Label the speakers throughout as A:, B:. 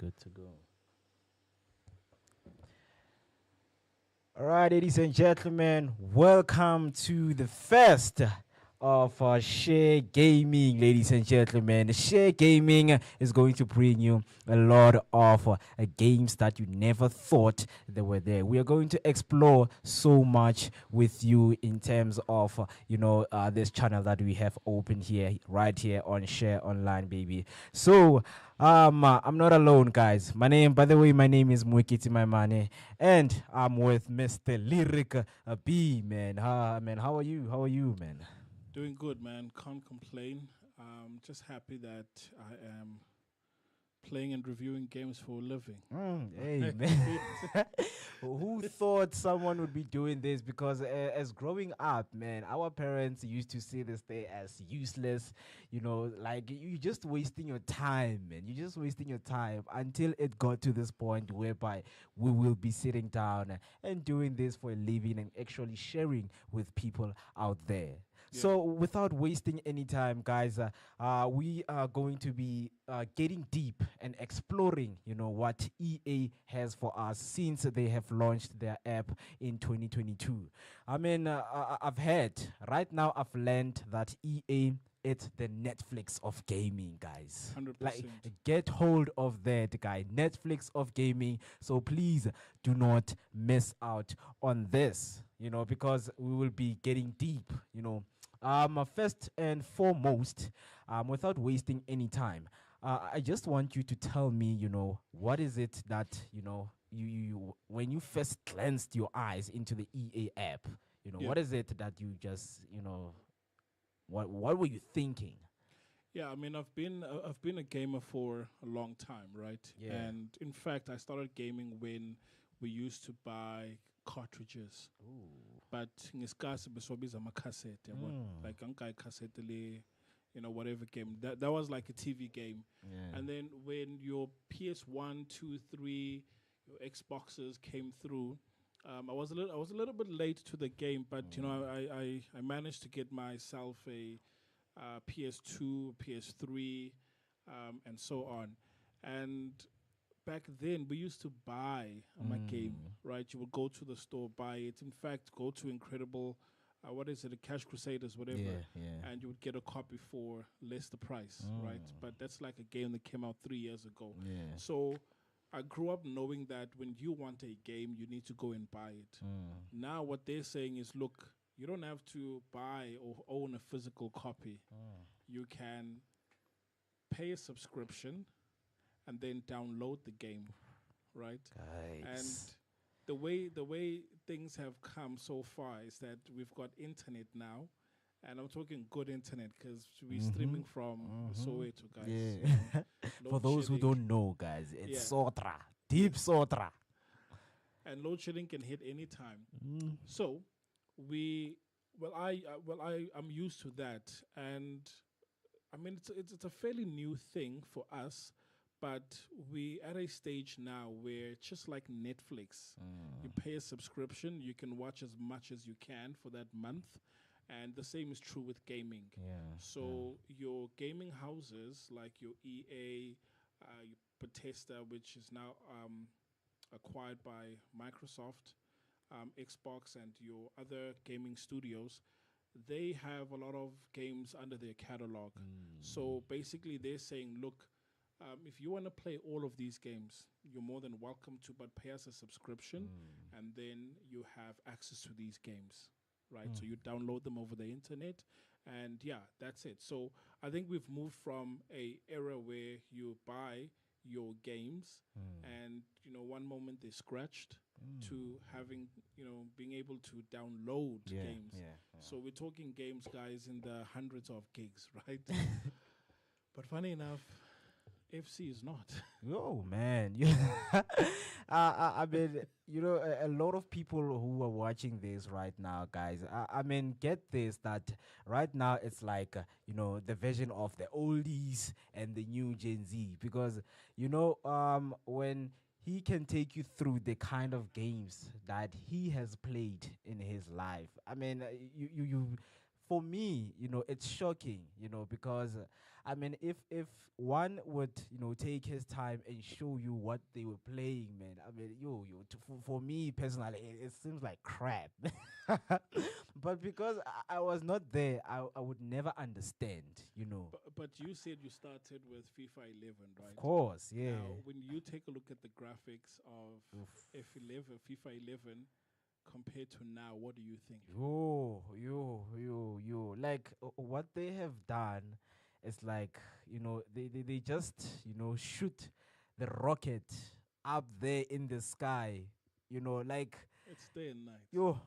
A: Good to go. All right, ladies and gentlemen, welcome to the first of Share Gaming, ladies and gentlemen. Share Gaming is going to bring you a lot of games that you never thought they were there. We are going to explore so much with you in terms of, this channel that we have opened here, right here on Share Online, baby. So, I'm not alone, guys. By the way, my name is Mwikiti Maimane, and I'm with Mr. Lyric B, man. Man, how are you? How are you, man?
B: Doing good, man. Can't complain. Just happy that I am playing and reviewing games for a living.
A: Hey, man. Who thought someone would be doing this? Because as growing up, man, our parents used to see this thing as useless. Like you just wasting your time, man. You're just wasting your time until it got to this point whereby we will be sitting down and doing this for a living and actually sharing with people out there.
B: Yeah,
A: So, without wasting any time, guys, we are going to be getting deep and exploring, what EA has for us since they have launched their app in 2022. I mean, I've heard right now, I've learned that EA. It's the Netflix of gaming, guys. Like,
B: 100%.
A: get hold of that, guy. Netflix of gaming. So please do not miss out on this, because we will be getting deep, first and foremost, without wasting any time, I just want you to tell me, what is it that, you when you first glanced your eyes into the EA app,
B: Yeah,
A: what is it that you just, what were you thinking?
B: yeah. I mean, I've been a gamer for a long time, right?
A: Yeah.
B: And in fact, I started gaming when we used to buy cartridges.
A: Ooh.
B: But ngisikhathi besobiza amacassette, yabona?
A: Mm.
B: Like ankai cassette le, whatever game. That was like a TV game.
A: Yeah.
B: And then when your PS1, 2, 3, your Xboxes came through, I was a little bit late to the game, but I managed to get myself a PS2, PS3, and so on. And back then we used to buy a game,
A: Mm.
B: right? You would go to the store, buy it. In fact, go to Incredible, what is it, the Cash Crusaders, whatever,
A: Yeah, yeah.
B: and you would get a copy for less the price, right?
A: Mm.
B: But that's like a game that came out 3 years ago.
A: Yeah.
B: So I grew up knowing that when you want a game, you need to go and buy it.
A: Mm.
B: Now what they're saying is, look, you don't have to buy or own a physical copy.
A: Mm.
B: You can pay a subscription and then download the game, right? And
A: Guys.
B: the way things have come so far is that we've got internet now, and I'm talking good internet because we're streaming from Soweto, guys.
A: Yeah. For
B: Load
A: those who
B: shedding,
A: don't know, guys, it's
B: yeah,
A: Sotra. Deep Sotra.
B: and load shedding can hit any time.
A: Mm.
B: So we, I'm used to that, and I mean it's a fairly new thing for us, but we at a stage now where just like Netflix, you pay a subscription, you can watch as much as you can for that month, and the same is true with gaming.
A: Yeah.
B: So your gaming houses like your EA, your Bethesda, which is now acquired by Microsoft, Xbox, and your other gaming studios, they have a lot of games under their catalog. So basically, they're saying, look, if you want to play all of these games, you're more than welcome to, but pay us a subscription, and then you have access to these games, right? So you download them over the internet, and yeah, that's it. So I think we've moved from a era where you buy your games, and one moment they're scratched, to having being able to download
A: Yeah.
B: games.
A: Yeah.
B: So we're talking games, guys, in the hundreds of gigs, right? But funny enough, FC is not.
A: Oh man, I mean, a lot of people who are watching this right now, guys. I mean, get this that right now it's like the version of the oldies and the new Gen Z because when he can take you through the kind of games that he has played in his life. I mean, you for me, it's shocking, because I mean, if one would, take his time and show you what they were playing, man. I mean, for me personally, it seems like crap. But because I was not there, I would never understand,
B: But you said you started with FIFA 11,
A: Of
B: right?
A: course, yeah.
B: Now, when you take a look at the graphics of
A: Oof.
B: F11, FIFA 11, compared to now, what do you think?
A: Like what they have done is like, they just, shoot the rocket up there in the sky, like,
B: It's day and night.
A: yo,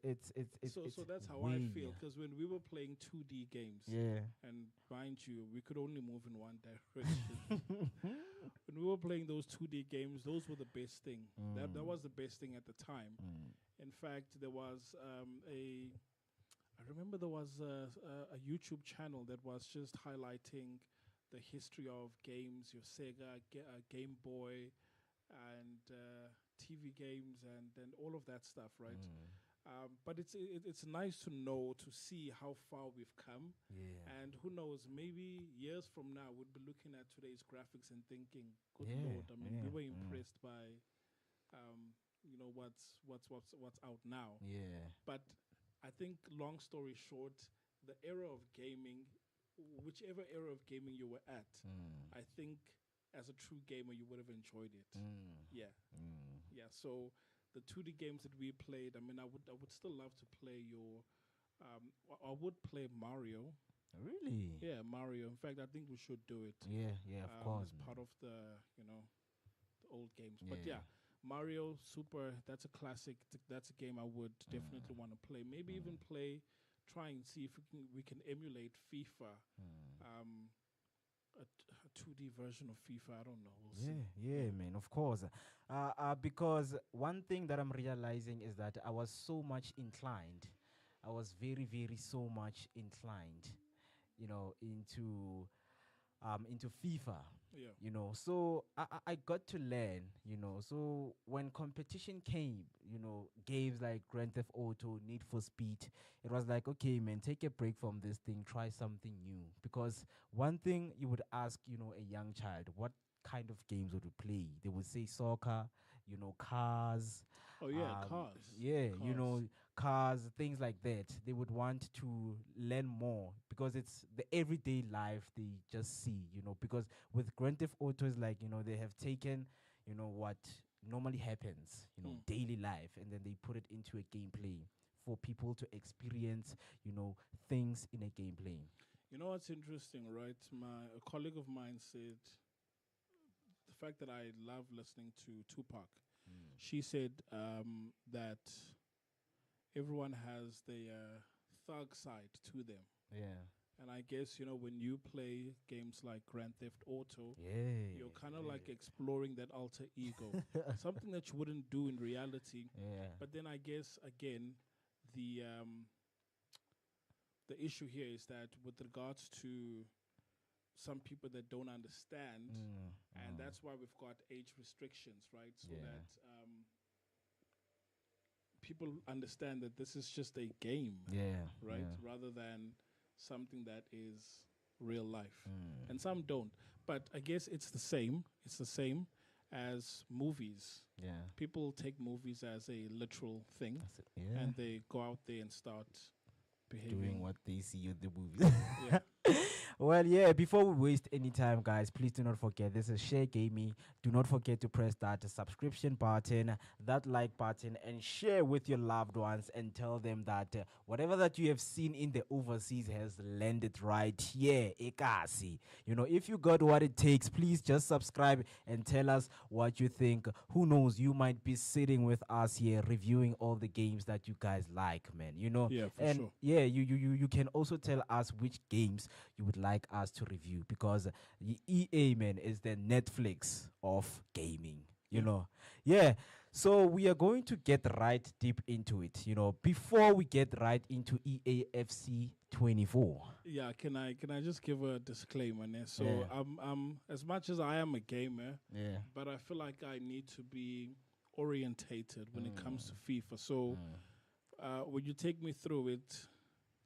A: it's
B: So that's how I
A: way,
B: feel, because when we were playing 2D games,
A: yeah.
B: and mind you, we could only move in one direction. When we were playing those 2D games, those were the best thing. That was the best thing at the time. In fact, there was I remember there was a YouTube channel that was just highlighting the history of games, your Sega, Game Boy, and TV games, and then all of that stuff, right? But it's nice to know, to see how far we've come.
A: Yeah.
B: And who knows, maybe years from now we'll be looking at today's graphics and thinking, good
A: Yeah,
B: lord, I mean, we were
A: yeah.
B: impressed by what's out now.
A: Yeah.
B: But I think, long story short, the era of gaming, whichever era of gaming you were at, I think as a true gamer you would have enjoyed it. Yeah. Yeah. So the 2D games that we played, I mean, I would still love to play your I would play Mario.
A: Really?
B: Yeah, Mario. In fact, I think we should do it.
A: Yeah, of course.
B: As part of the the old games.
A: Yeah.
B: But yeah, Mario Super, that's a classic. That's a game I would definitely want to play. Maybe even try and see if we can emulate FIFA. A 2D version of FIFA. I don't know. We'll see.
A: Yeah, man, of course. Because one thing that I'm realizing is that I was so much inclined. I was very, very so much inclined, into FIFA.
B: Yeah.
A: So I got to learn, so when competition came, games like Grand Theft Auto, Need for Speed, it was like, okay, man, take a break from this thing, try something new. Because one thing you would ask, a young child, what kind of games would you play? They would say soccer, cars.
B: Oh yeah, cars.
A: Yeah,
B: Cars.
A: cars, things like that. They would want to learn more because it's the everyday life they just see, because with Grand Theft Auto is like, they have taken, what normally happens, daily life, and then they put it into a gameplay for people to experience, things in a gameplay.
B: You know what's interesting, right? A colleague of mine said the fact that I love listening to Tupac. She said that everyone has their thug side to them.
A: Yeah.
B: And I guess, when you play games like Grand Theft Auto,
A: Yeah.
B: you're kind of like exploring that alter ego, something that you wouldn't do in reality.
A: Yeah.
B: But then I guess, again, the issue here is that with regards to some people that don't understand, and that's why we've got age restrictions, right? So that people understand that this is just a game, right?
A: Yeah.
B: Rather than something that is real life. And some don't. But I guess it's the same. It's the same as movies.
A: Yeah.
B: People take movies as a literal thing,
A: That's it. Yeah.
B: and they go out there and start behaving.
A: Doing what they see in the movie.
B: Yeah.
A: Well, yeah, before we waste any time, guys, please do not forget, this is Share Gaming. Do not forget to press that subscription button, that like button, and share with your loved ones and tell them that whatever that you have seen in the overseas has landed right here. Ekasi. If you got what it takes, please just subscribe and tell us what you think. Who knows, you might be sitting with us here reviewing all the games that you guys like, man.
B: Yeah, for
A: and
B: sure.
A: yeah, you can also tell us which games you would like us to review, because the EA, man, is the Netflix of gaming. Yeah. So we are going to get right deep into it. Before we get right into EAFC 24.
B: Yeah, can I just give a disclaimer there? So
A: Yeah.
B: I'm as much as I am a gamer,
A: Yeah.
B: but I feel like I need to be orientated when it comes to FIFA. So would you take me through it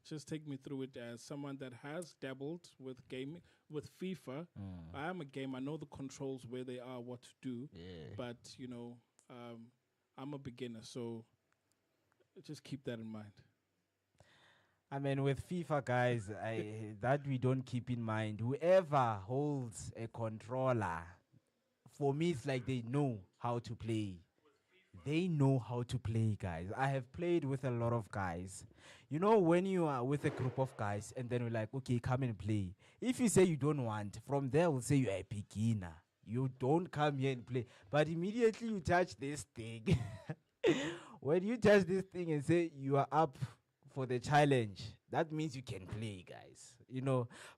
B: Just take me through it as someone that has dabbled with gaming, with FIFA. I am a gamer. I know the controls, where they are, what to do.
A: Yeah.
B: But, I'm a beginner. So just keep that in mind.
A: I mean, with FIFA, guys, that we don't keep in mind. Whoever holds a controller, for me, it's like they know how to play. They know how to play, guys. I have played with a lot of guys. You know, when you are with a group of guys and then we're like, okay, come and play. If you say you don't want, from there we'll say you're a beginner. You don't come here and play. But immediately you touch this thing. When you touch this thing and say you are up for the challenge, that means you can play, guys.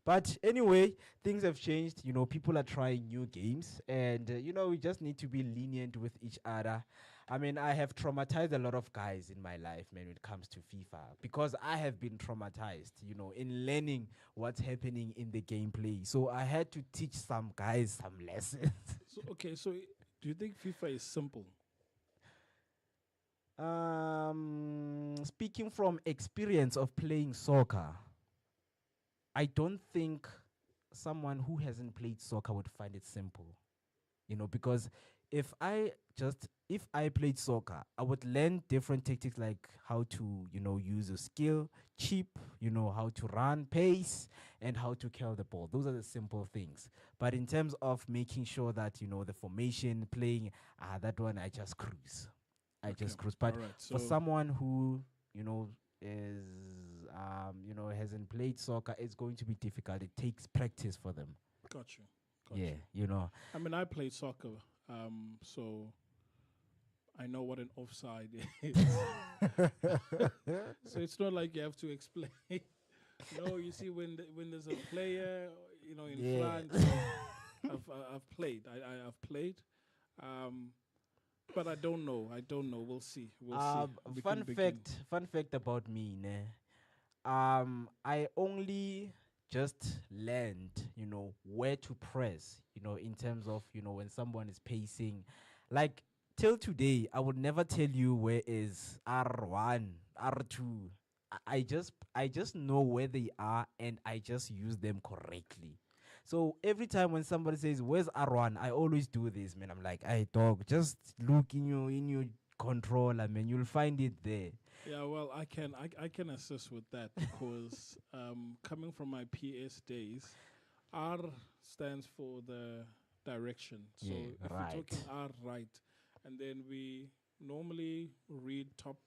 A: But anyway, things have changed. People are trying new games, and we just need to be lenient with each other. I mean, I have traumatized a lot of guys in my life, man, when it comes to FIFA, because I have been traumatized, in learning what's happening in the gameplay. So I had to teach some guys some lessons.
B: So do you think FIFA is simple?
A: Speaking from experience of playing soccer, I don't think someone who hasn't played soccer would find it simple. Because if I played soccer, I would learn different tactics, like how to, use a skill, chip, how to run, pace, and how to kill the ball. Those are the simple things. But in terms of making sure that, the formation, playing, that one, I just cruise. But for someone who, is, hasn't played soccer, it's going to be difficult. It takes practice for them.
B: Got you.
A: Yeah.
B: I mean, I played soccer, so I know what an offside is. So it's not like you have to explain. You see, when there's a player, in front, I've played. I've played. But I don't know. We'll see.
A: Fun fact about me, ne? I only just learned, where to press, in terms of, when someone is pacing. Like, till today, I would never tell you where is R1, R2. I just know where they are, and I just use them correctly. So every time when somebody says, "Where's R1?" I always do this, man. I'm like, "Hey, dog, just look in your controller, man. You'll find it there."
B: Yeah, well, I can assist with that because coming from my PS days, R stands for the direction. So if we're talking R right, and then we normally read top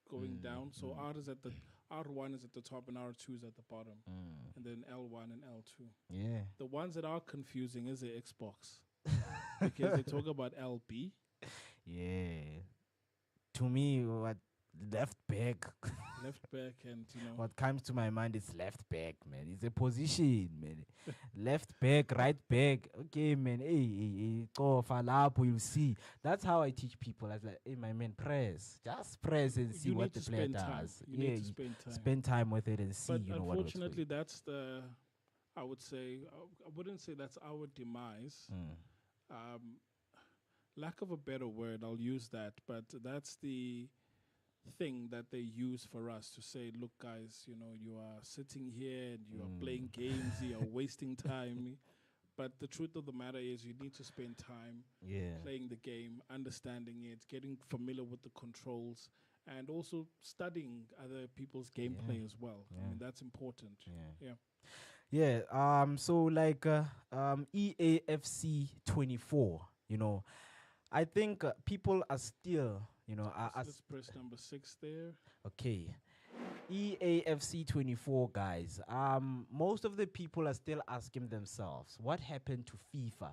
B: going down. So R1 is at the top and R2 is at the bottom, and then L1 and L2.
A: Yeah.
B: The ones that are confusing is the Xbox because they talk about LB.
A: Yeah. To me, what left back?
B: And
A: what comes to my mind is left back, man. It's a position, man. Left back, right back. Okay, man. Hey, go falapo, you see. That's how I teach people. I was like, hey, my man, press. Just press and see what the player does.
B: You need to spend time.
A: Spend time with it and see,
B: but
A: what
B: unfortunately, that's I would say, I wouldn't say that's our demise. Lack of a better word, I'll use that. But that's the thing that they use for us to say, look, guys, you are sitting here and you are playing games, you are wasting time. But the truth of the matter is you need to spend time playing the game, understanding it, getting familiar with the controls, and also studying other people's gameplay as well. I mean, that's important.
A: So like EAFC 24, I think people are still,
B: let's press number 6 there.
A: Okay. EAFC 24, guys. Most of the people are still asking themselves, what happened to FIFA?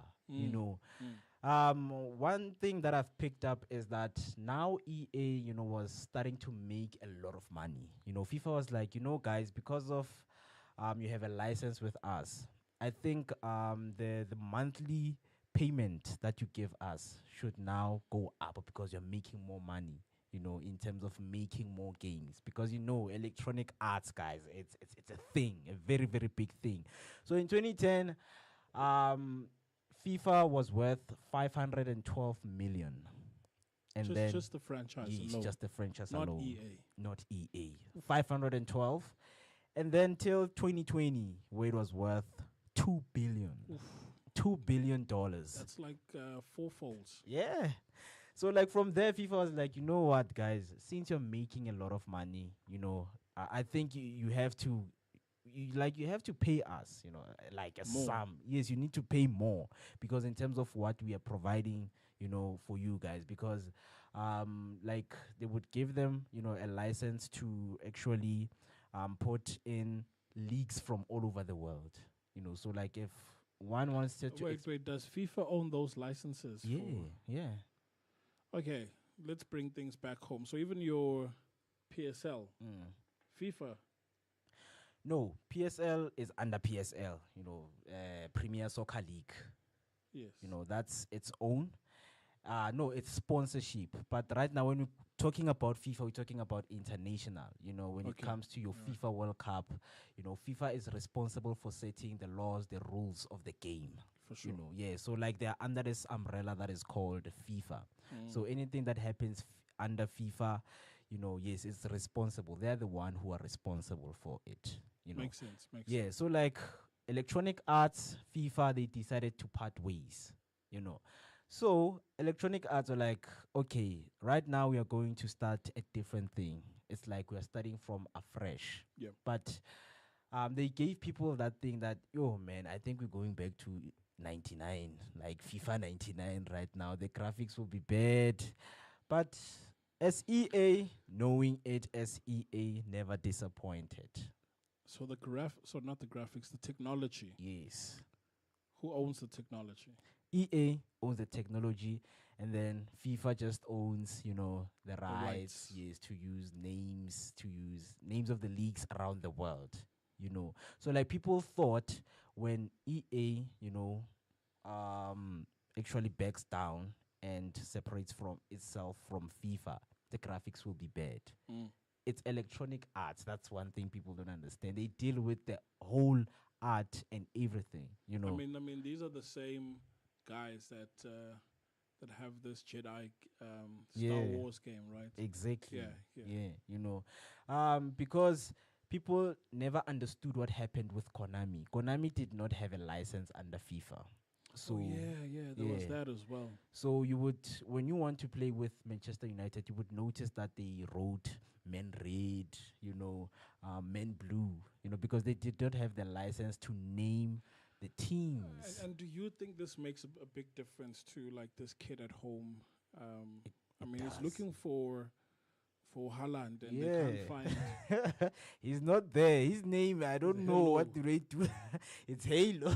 A: One thing that I've picked up is that now EA, was starting to make a lot of money. FIFA was like, guys, because of you have a license with us, I think the monthly payment that you give us should now go up because you're making more money, in terms of making more games. Because electronic arts, guys, it's a thing, a very, very big thing. So in 2010, FIFA was worth 512 million. And
B: just the franchise alone.
A: Just the franchise
B: not
A: alone.
B: EA.
A: Not EA. 512. And then till 2020, where it was worth 2 billion.
B: Oof,
A: $2 billion.
B: that's like fourfolds.
A: Yeah. So like from there, FIFA was like, you know what, guys, since you're making a lot of money, I think you have to you have to pay us, like a
B: More.
A: sum. Yes, you need to pay more because in terms of what we are providing, for you guys, because like they would give them, a license to actually put in leagues from all over the world. So like if one wants to
B: Wait. Does FIFA own those licenses?
A: yeah, yeah.
B: Okay, let's bring things back home. So even your PSL,
A: Mm.
B: FIFA.
A: No, PSL is under PSL, Premier Soccer League.
B: Yes.
A: That's its own. No, it's sponsorship. But right now, when we're talking about FIFA, we're talking about international. When it
B: Okay.
A: comes to your
B: Alright.
A: FIFA World Cup, FIFA is responsible for setting the laws, the rules of the game.
B: For sure.
A: Yeah. So like they're under this umbrella that is called FIFA. So anything that happens under FIFA, yes, it's responsible. They're the one who are responsible for it.
B: Makes sense. Makes
A: Yeah,
B: sense.
A: so like Electronic Arts, FIFA, they decided to part ways, So Electronic Arts are like, okay, right now we are going to start a different thing. It's like we are starting from afresh.
B: Yep.
A: But they gave people that thing that, yo, man, I think we're going back to 99, like FIFA 99 right now. The graphics will be bad. But as EA, knowing it as EA, never disappointed.
B: So so not the graphics, the technology.
A: Yes.
B: Who owns the technology?
A: EA owns the technology, and then FIFA just owns, the rights,
B: rights.
A: yes, to use names of the leagues around the world, So like people thought when EA, actually backs down and separates from itself from FIFA, the graphics will be bad. It's Electronic Arts. That's one thing people don't understand. They deal with the whole art and everything,
B: I mean, these are the same guys that have this Jedi Star
A: Yeah.
B: Wars game, right?
A: Exactly.
B: Yeah.
A: Because people never understood what happened with Konami. Konami did not have a license under FIFA. So
B: Oh yeah. There was that as well.
A: So when you want to play with Manchester United, you would notice that they wrote Men Red, Men Blue, because they did not have the license to name the teams.
B: And do you think this makes a big difference to like this kid at home?
A: It
B: I mean, he's
A: does.
B: looking for Haaland and they
A: Yeah.
B: can't find.
A: He's not there. His name, I don't know
B: Hello.
A: what do they do. It's Halo.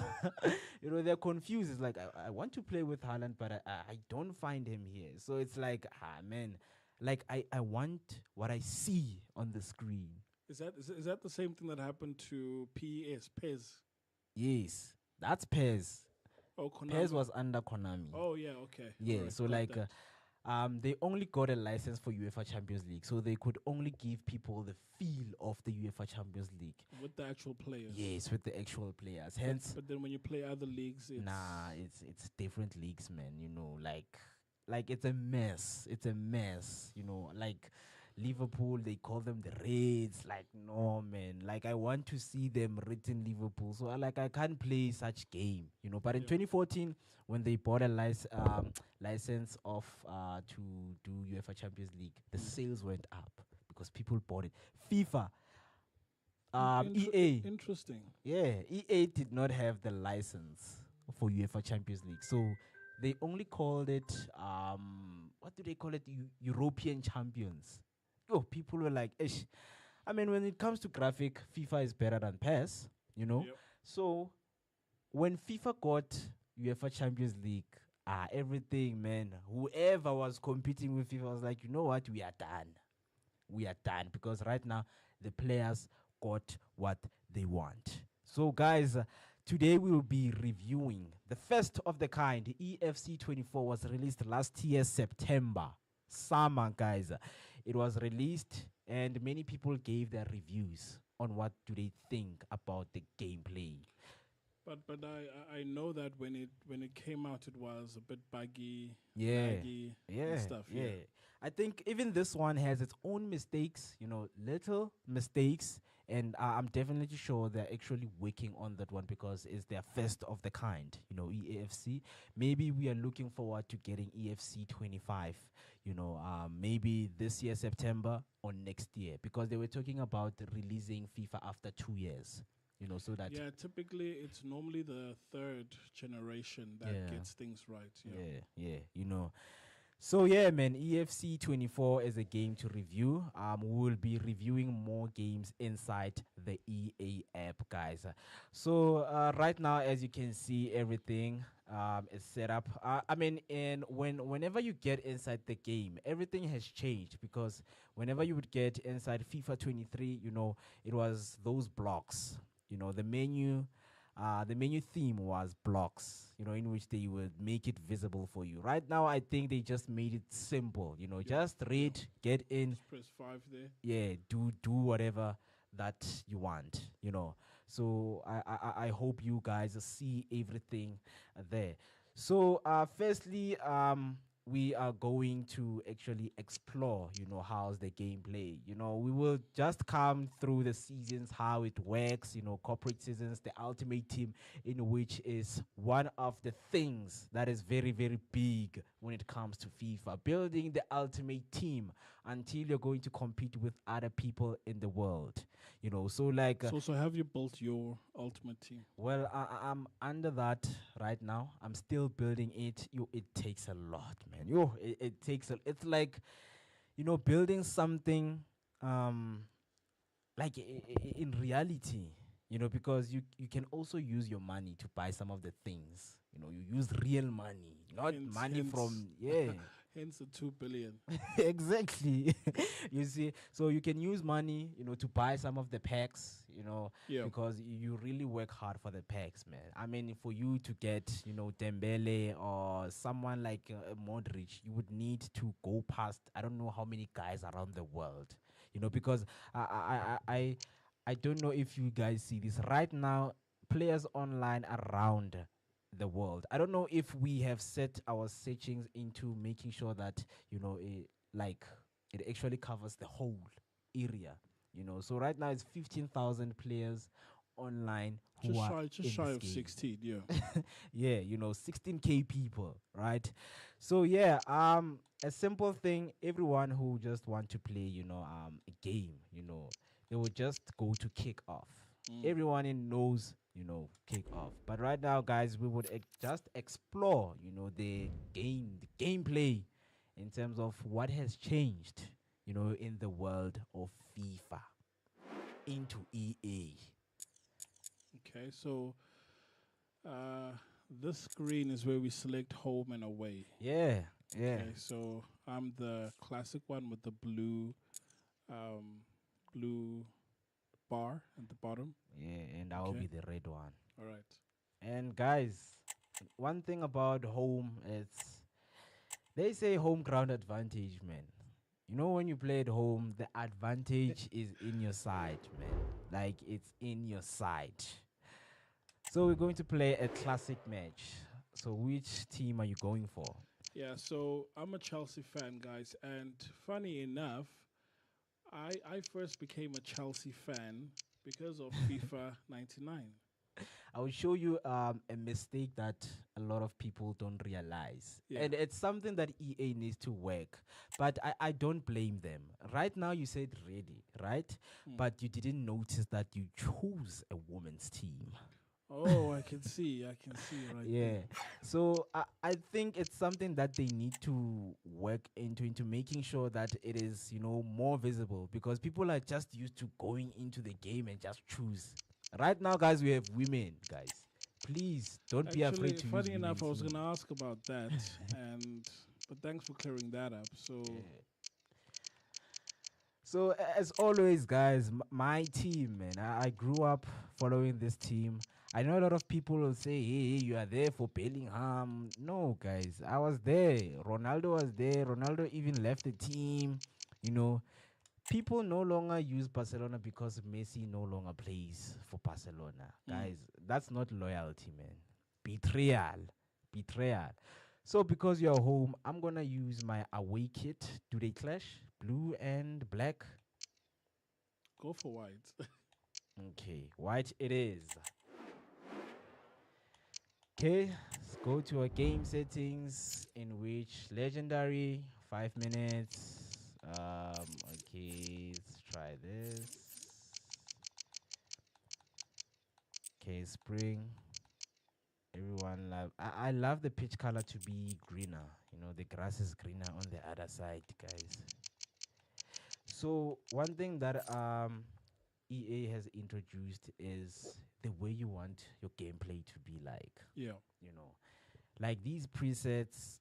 A: They're confused. It's like, I want to play with Haaland, but I don't find him here. So it's like, man, like I want what I see on the screen.
B: Is that the same thing that happened to PES?
A: Yes, that's PES.
B: Oh, Konami.
A: PES was under Konami.
B: Oh yeah, okay.
A: Yeah,
B: Alright,
A: so
B: got
A: like
B: that.
A: they only got a license for UEFA Champions League, so they could only give people the feel of the UEFA Champions League.
B: With the actual players.
A: Yes, with the actual players. Hence,
B: But then when you play other leagues, it's
A: it's different leagues, man. Like it's a mess. It's a mess. Like Liverpool, they call them the Reds. Like no, man. Like I want to see them written Liverpool. So I can't play such game. But in
B: Yeah.
A: 2014, when they bought a license of to do UEFA Champions League, the sales went up because people bought it. FIFA. EA.
B: Interesting.
A: Yeah, EA did not have the license for UEFA Champions League, so they only called it what do they call it? European champions. Oh, people were like, Ish. I mean, when it comes to graphic, FIFA is better than PES,
B: Yep.
A: So when FIFA got UEFA Champions League, everything, man, whoever was competing with FIFA was like, you know what, we are done. We are done because right now the players got what they want. So, guys, today we will be reviewing the first of the kind. EFC 24 was released last year, September. Summer, guys. It was released, and many people gave their reviews on what do they think about the gameplay.
B: But I know that when it came out, it was a bit buggy,
A: Yeah,
B: laggy, and
A: yeah,
B: stuff. Yeah.
A: yeah. I think even this one has its own mistakes, little mistakes, and I'm definitely sure they're actually working on that one because it's their first of the kind, EAFC. Maybe we are looking forward to getting EFC 25, maybe this year, September, or next year, because they were talking about releasing FIFA after 2 years, so that,
B: Yeah, typically it's normally the third generation that
A: yeah,
B: gets things right. Yeah.
A: yeah. So yeah, man, EFC 24 is a game to review. We'll be reviewing more games inside the EA app, guys. So right now, as you can see, everything is set up. I mean, and whenever you get inside the game, everything has changed because whenever you would get inside FIFA 23, it was those blocks. The menu theme was blocks, in which they would make it visible for you. Right now, I think they just made it simple,
B: Yep.
A: just
B: Yep.
A: read, get in,
B: Just press 5 there.
A: yeah, do whatever that you want, So I hope you guys see everything there. So firstly, we are going to actually explore, how's the gameplay. We will just come through the seasons, how it works, corporate seasons, the ultimate team, in which is one of the things that is very, very big when it comes to FIFA. Building the ultimate team until you're going to compete with other people in the world. So like,
B: So have you built your ultimate team?
A: well, I'm under that right now. I'm still building it. It takes a lot, man. It takes it's like, building something, um, like in reality, because you can also use your money to buy some of the things. You use real money, not
B: Hence,
A: money
B: hence,
A: from, yeah.
B: hence the 2 billion.
A: Exactly. You see, so you can use money, to buy some of the packs,
B: Yeah.
A: because you really work hard for the packs, man. I mean, for you to get, Dembele or someone like Modric, you would need to go past I don't know how many guys around the world, because I don't know if you guys see this right now. Players online around the world. I don't know if we have set our searchings into making sure that like it actually covers the whole area. So right now it's 15,000 players online who
B: Just
A: are
B: shy, just
A: in
B: shy
A: this
B: of
A: game.
B: 16. Yeah.
A: Yeah, 16K people, right? So yeah, a simple thing. Everyone who just want to play, a game, they will just go to kick off.
B: Mm.
A: Everyone knows, kick off. But right now, guys, we would just explore, the gameplay, in terms of what has changed, in the world of FIFA into EA.
B: Okay. So this screen is where we select home and away.
A: Yeah, yeah,
B: Okay. So I'm the classic one with the um, blue bar at the bottom.
A: yeah, and I will
B: Okay.
A: be the red one.
B: All right.
A: And guys, one thing about home is they say home ground advantage, man. When you play at home, the advantage is in your side, man. Like it's in your side. So we're going to play a classic match. So which team are you going for?
B: Yeah. So I'm a Chelsea fan, guys, and funny enough, I first became a Chelsea fan because of FIFA 99.
A: I will show you a mistake that a lot of people don't realize.
B: Yeah.
A: And it's something that EA needs to work. But I don't blame them. Right now, you said ready, right?
B: Hmm.
A: But you didn't notice that you chose a women's team.
B: Oh, I can see. I can see right
A: Yeah.
B: there.
A: So I think it's something that they need to work into making sure that it is, more visible because people are just used to going into the game and just choose. Right now, guys, we have women, guys. Please don't be afraid
B: Actually,
A: to use
B: funny enough,
A: women's
B: I was
A: team.
B: gonna ask about that, and but thanks for clearing that up. So
A: Yeah. So as always, guys, my team, man. I grew up following this team. I know a lot of people will say, "Hey, you are there for Bellingham." No, guys, I was there. Ronaldo was there. Ronaldo even left the team. You know, People no longer use Barcelona because Messi no longer plays for Barcelona. Guys, that's not loyalty, man. Betrayal. Betrayal. So because you're home, I'm gonna use my away kit. Do they clash? Blue and black.
B: Go for white.
A: Okay, white it is. Okay, let's go to our game settings in which legendary 5 minutes. Okay, let's try this. Okay, spring. Everyone love. I love the pitch color to be greener. You know, the grass is greener on the other side, guys. So one thing that EA has introduced is the way you want your gameplay to be like.
B: Yeah.
A: You know, like these presets.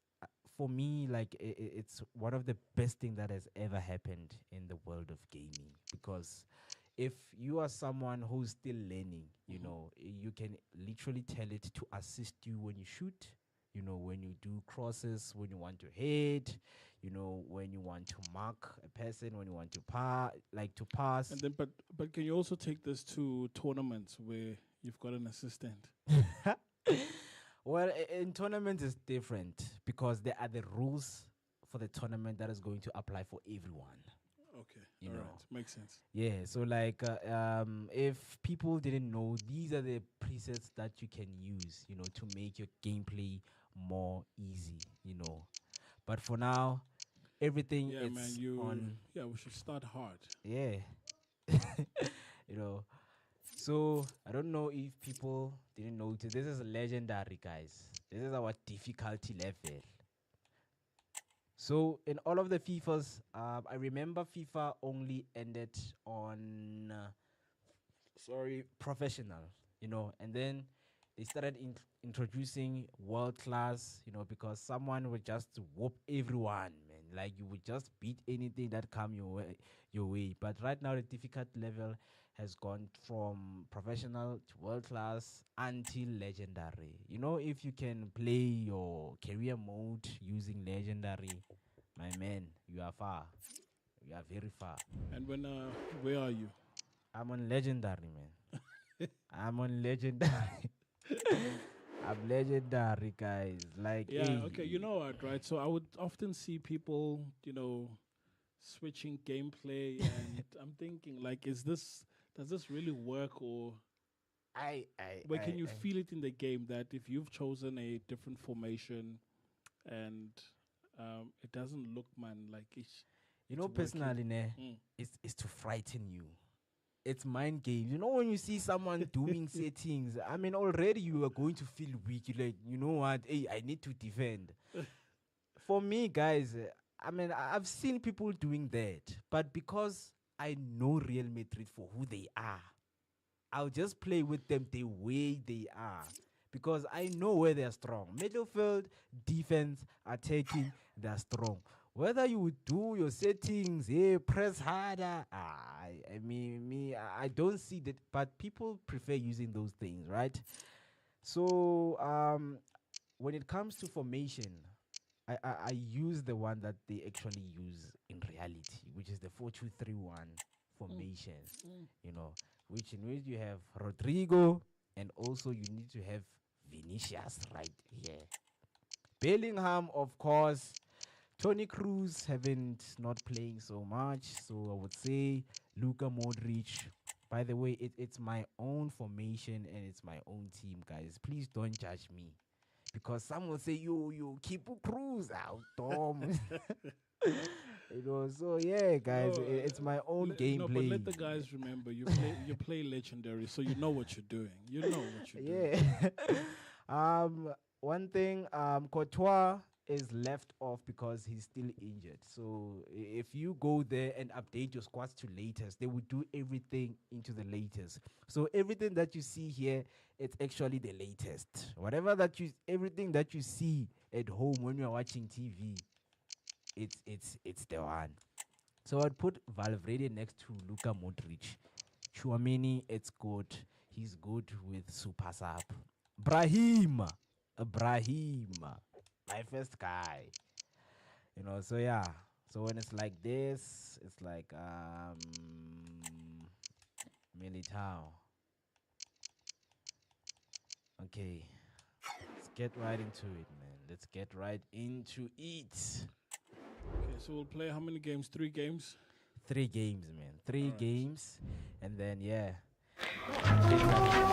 A: For me, like it's one of the best thing that has ever happened in the world of gaming because if you are someone who's still learning, you know, you can literally tell it to assist you when you shoot, you know, when you do crosses, when you want to hit, you know, when you want to mark a person, when you want to pass.
B: And then, but can you also take this to tournaments where you've got an assistant?
A: Well, in tournaments it's different because there are the rules for the tournament that is going to apply for everyone.
B: Okay,
A: You
B: all
A: know.
B: right, makes sense.
A: Yeah, so like if people didn't know, these are the presets that you can use, you know, to make your gameplay more easy, you know. But for now, everything
B: Yeah, man,
A: it's on.
B: we should start hard.
A: Yeah. You know. So I don't know if people didn't notice. This is legendary, guys. This is our difficulty level. So in all of the FIFAs, I remember FIFA only ended on professional, you know, and then they started introducing world class, you know, because someone would just whoop everyone, man. Like you would just beat anything that come your way. But right now the difficult level has gone from professional to world class until legendary. You know, if you can play your career mode using legendary, my man, you are far. You are very far.
B: And where are you?
A: I'm on legendary, man. I'm on legendary. I'm legendary, guys. Like,
B: Yeah, okay, you know what, right? So I would often see people, switching gameplay, and I'm thinking, like, does this really work, or where can you feel it in the game that if you've chosen a different formation and it doesn't look, man, like
A: you know,
B: it's working.
A: personally, ne,
B: Mm.
A: it's to frighten you. It's mind games. You know, when you see someone doing settings, I mean, already you are going to feel weak. You're like, you know what? Hey, I need to defend. For me, guys, I mean, I've seen people doing that, but because I know Real Madrid for who they are, I'll just play with them the way they are because I know where they're strong. Midfield, defense, attacking, they're strong. Whether you do your settings, press harder, I mean, I don't see that, but people prefer using those things, right? So, when it comes to formation, I use the one that they actually use in reality, which is the 4-2-3-1 formation, you know, which in which you have Rodrigo and also you need to have Vinicius right here. Bellingham, of course. Tony Cruz haven't not playing so much, so I would say Luka Modric. By the way, it's my own formation and it's my own team, guys. Please don't judge me because some will say you keep Cruz out, Tom. You know, so yeah, guys,
B: No,
A: it's my own
B: no, but let
A: gameplay.
B: the guys remember you play legendary, so you know what you're doing. You know what you're doing.
A: Yeah. One thing, Courtois is left off because he's still injured. So if you go there and update your squads to latest, they will do everything into the latest. So everything that you see here, it's actually the latest. Everything that you see at home when you're watching TV, it's the one. So I'd put Valverde next to Luka Modric. Chouameni, it's good. He's good with super sub. Brahim, my first guy. You know, so yeah. So when it's like this, it's like Militao. Okay, let's get right into it, man. Let's get right into it.
B: Okay, so we'll play how many games? 3 games?
A: 3 games, man. 3 games, and then yeah.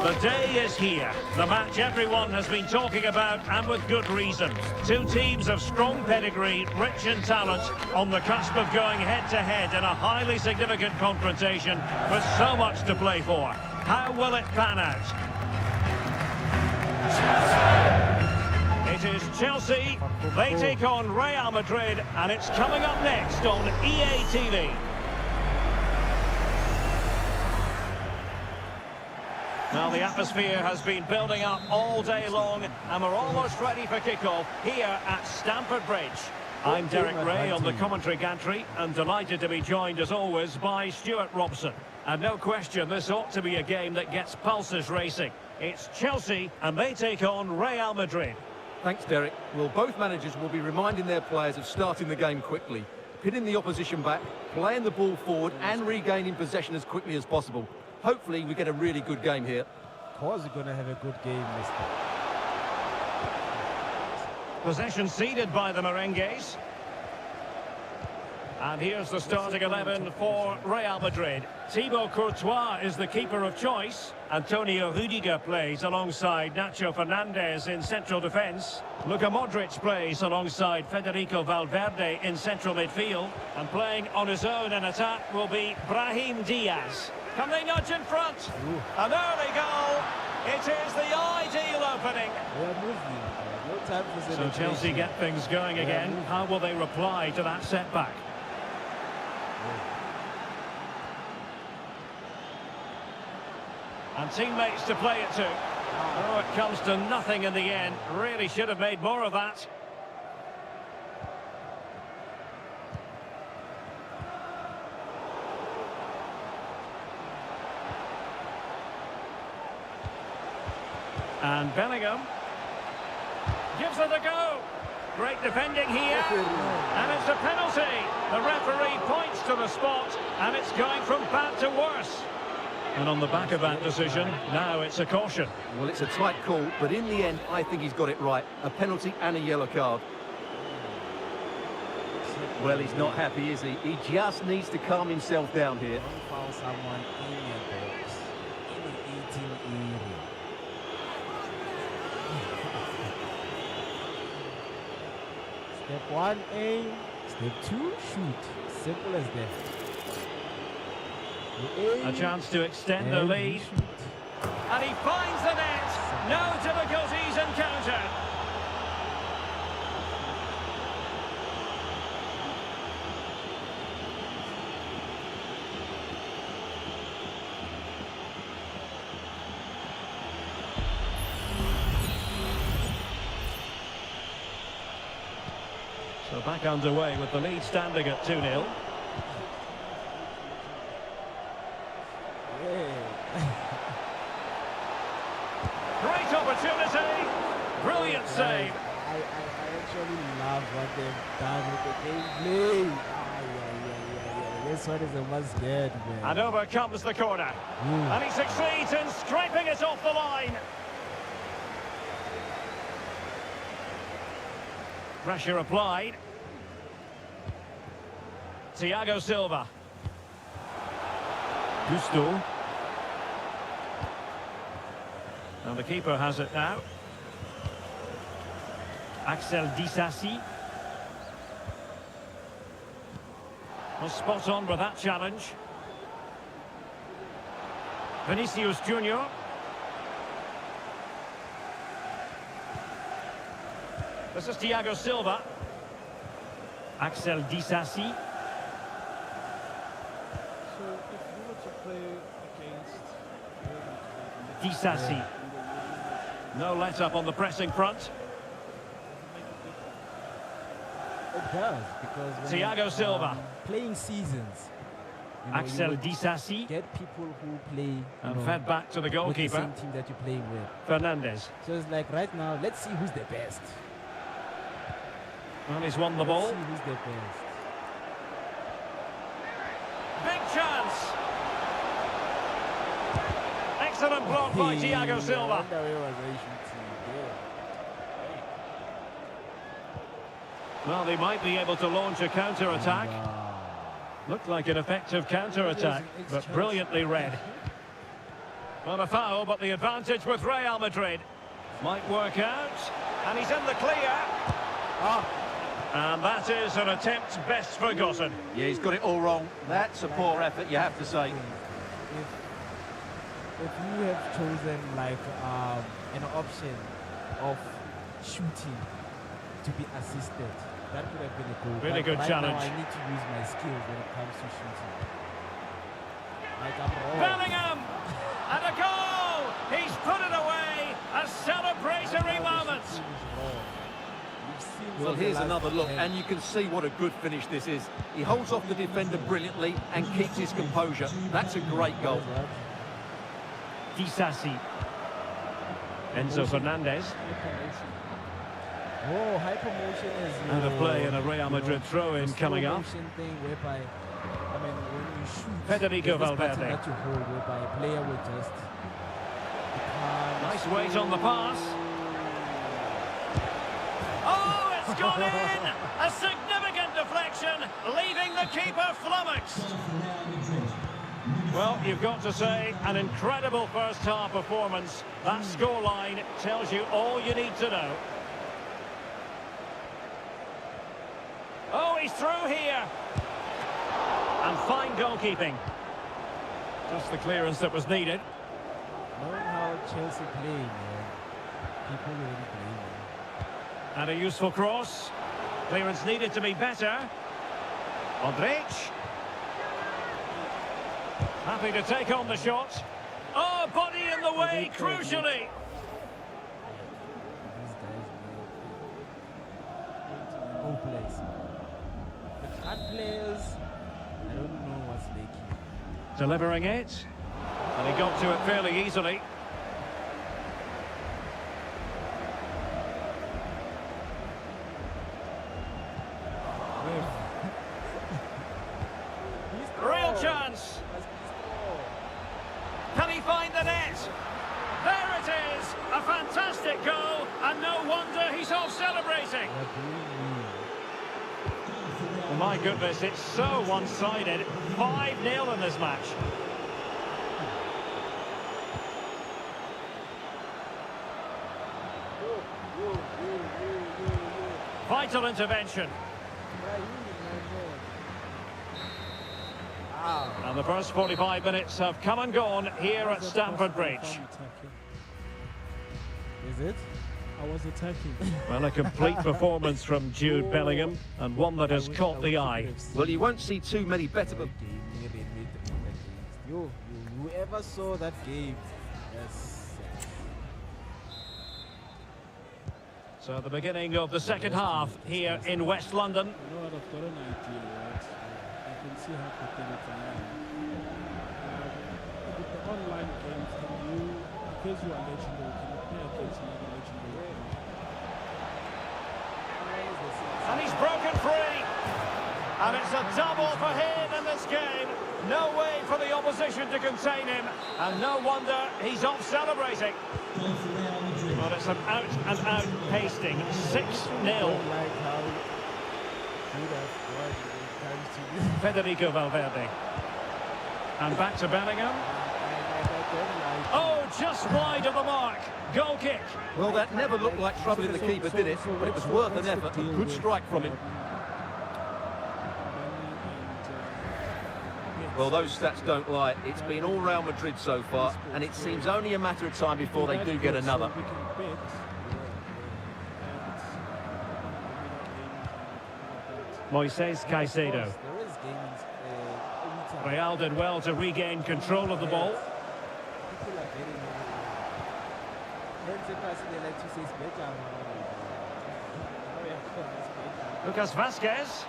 C: The day is here. The match everyone has been talking about, and with good reason. 2 teams of strong pedigree, rich in talent, on the cusp of going head-to-head in a highly significant confrontation with so much to play for. How will it pan out? It is Chelsea. They take on Real Madrid, and it's coming up next on EA TV. Now the atmosphere has been building up all day long, and we're almost ready for kickoff here at Stamford Bridge. I'm Derek Ray on the commentary gantry, and delighted to be joined as always by Stuart Robson. And no question, this ought to be a game that gets pulses racing. It's Chelsea, and they take on Real Madrid.
D: Thanks, Derek. Well, both managers will be reminding their players of starting the game quickly, pinning the opposition back, playing the ball forward, and regaining possession as quickly as possible. Hopefully, we get a really good game here.
A: Of course, we're gonna have a good game, mister.
C: Possession ceded by the Merengues. And here's the starting 11 for Real Madrid. Thibaut Courtois is the keeper of choice. Antonio Rüdiger plays alongside Nacho Fernandez in central defence. Luka Modric plays alongside Federico Valverde in central midfield. And playing on his own in attack will be Brahim Diaz. Can they nudge in front? An early goal. It is the ideal opening.
A: No time for
C: so Chelsea get things going again. How will they reply to that setback? And teammates to play it to. Oh, it comes to nothing in the end. Really should have made more of that. And Bellingham gives it a go. Great defending here. And it's a penalty. The referee points to the spot, and it's going from bad to worse. And on the back of that decision, now it's a caution.
D: Well, it's a tight call, but in the end, I think he's got it right. A penalty and a yellow card. Well, he's not happy, is he? He just needs to calm himself down here.
A: Don't foul someone in your box, in the 18 area. Step 1, aim. Step 2, shoot. Simple as that.
C: A chance to extend the lead. And he finds the net. No difficulties encountered. So back underway with the lead standing at 2-0. Great opportunity. Brilliant save.
A: I actually love what they've done with the gameplay. This one is a must-get, man.
C: And over comes the corner. And he succeeds in scraping it off the line. Pressure applied. Thiago Silva. Gusto. And the keeper has it now. Axel Disasi. Was spot on with that challenge. Vinicius Junior. This is Thiago Silva. Axel Disasi.
B: So if you were to play against
C: Disasi. No let up on the pressing front.
A: It does, because when
C: Thiago Silva.
A: Playing seasons,
C: Axel Disasi.
A: get people who play
C: And fed back to the
A: with the
C: goalkeeper.
A: same team that you're playing with.
C: Fernandez.
A: So it's like right now, let's see who's the best.
C: Well, he's won the ball.
A: Let's see who's the best.
C: Excellent block by Thiago Silva.
A: wonder where was I shooting there.
C: Well, they might be able to launch a counter-attack. Looked like an effective counter-attack, but brilliantly read. Not a foul, but the advantage with Real Madrid. Might work out, and he's in the clear. And that is an attempt best forgotten.
D: Yeah, he's got it all wrong. That's a poor effort, you have to say.
A: If you have chosen like an option of shooting to be assisted, that would have been a goal.
C: Really good
A: right
C: challenge.
A: Now I need to use my skills when it comes to shooting. Like I'm wrong.
C: Bellingham! And a goal! He's put it away! A celebratory moment!
D: Well, here's another look, and you can see what a good finish this is. He holds off the defender brilliantly and keeps his composure. That's a great goal.
C: Disasi. Enzo Fernandez.
A: Oh, hypermotion is
C: And a play and a Real Madrid throw-in coming up.
A: Thing whereby, I mean, when you shoot,
C: Federico
A: there's this button
C: Valverde.
A: that you hold whereby a player will just.
C: Nice weight on the pass. Oh, it's gone in! A significant deflection, leaving the keeper flummoxed. Well, you've got to say, an incredible first-half performance. That scoreline tells you all you need to know. Oh, he's through here. And fine goalkeeping. Just the clearance that was needed.
A: Knowing how Chelsea play, man, people really play, man.
C: And a useful cross. Clearance needed to be better. Modric. Happy to take on the shot. Oh, body in the way, crucially.
A: These guys, man, hopeless. The card players, I don't know what's making.
C: Delivering it. And he got to it fairly easily. Real chance. Can he find the net? There it is. A fantastic goal. And no wonder he's off celebrating. Oh my goodness, it's so one-sided. 5-0 in this match. Vital intervention. And the first 45 minutes have come and gone here at Stamford Bridge.
B: Is it? I was attacking.
C: Well, a complete performance from Jude Bellingham, and one that has caught the eye.
D: Well, you won't see too many better.
A: Whoever saw that game, yes.
C: So the beginning of the second half here in West London.
B: You know what, I've got an idea, right? I can see how pathetic I am. With the online games, can you, because you are legendary, can you play against another legendary?
C: And he's broken free. And it's a double for him in this game. No way for the opposition to contain him. And no wonder he's off celebrating. But it's an out-and-out pasting. 6-0. Federico Valverde. And back to Bellingham. Oh, just wide of the mark. Goal kick.
D: Well, that never looked like troubling the keeper, did it? But it was worth an effort. A good strike from him. Well, those stats don't lie. It's been all Real Madrid so far, and it seems only a matter of time before they do get another.
C: Moises Caicedo. Real did well to regain control of the ball. Lucas Vazquez.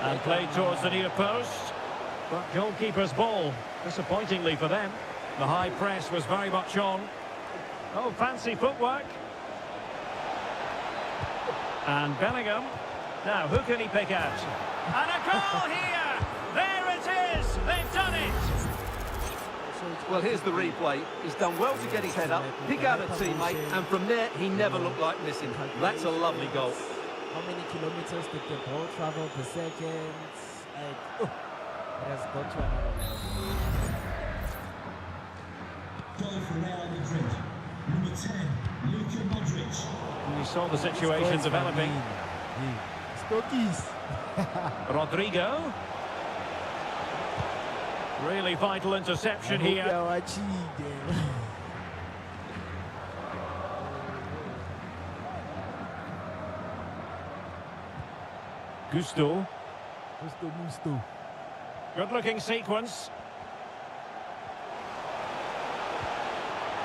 C: And played towards the near post. But goalkeeper's ball, disappointingly for them. The high press was very much on. Oh, fancy footwork. And Bellingham. Now, who can he pick out? And a goal here! There it is! They've done it!
B: So it's
D: Well, here's the replay. He's done well to get his head up, pick out a teammate, and from there, he never looked like missing. That's a lovely goal.
A: How many kilometers did the ball travel per second? Like, it has got to another level.
E: Goal for Real Madrid. Number 10, Luka Modric.
C: You saw the situation developing.
A: Stokies.
C: Rodrigo. Really vital interception here. Gusto. Good-looking sequence.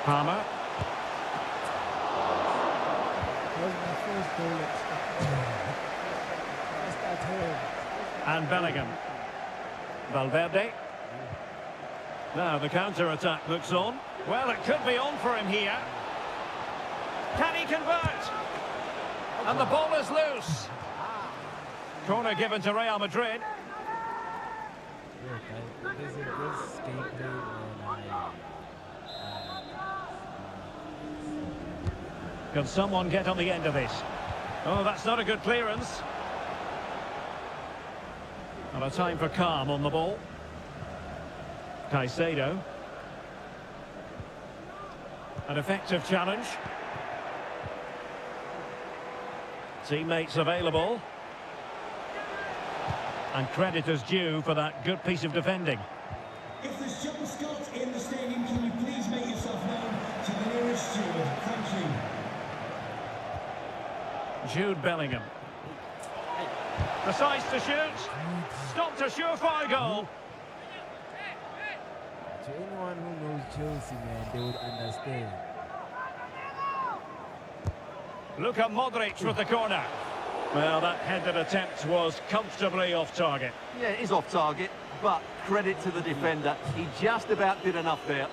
C: Palmer. And Bellingham. Valverde. Now the counter-attack looks on. Well, it could be on for him here. Can he convert? And the ball is loose. Corner given to Real Madrid. Can someone get on the end of this? Oh, that's not a good clearance. And a time for calm on the ball. Caicedo. An effective challenge. Teammates available. And credit is due for that good piece of defending.
E: If there's John Scott in the stadium, can you please make yourself known to the nearest steward? Thank you.
C: Jude Bellingham. Decides to shoot. Stopped a surefire goal.
A: To anyone who knows Chelsea, man, they would understand.
C: Luka Modric with the corner. Well, that headed attempt was comfortably off target.
D: Yeah, it is off target, but credit to the defender. He just about did enough there.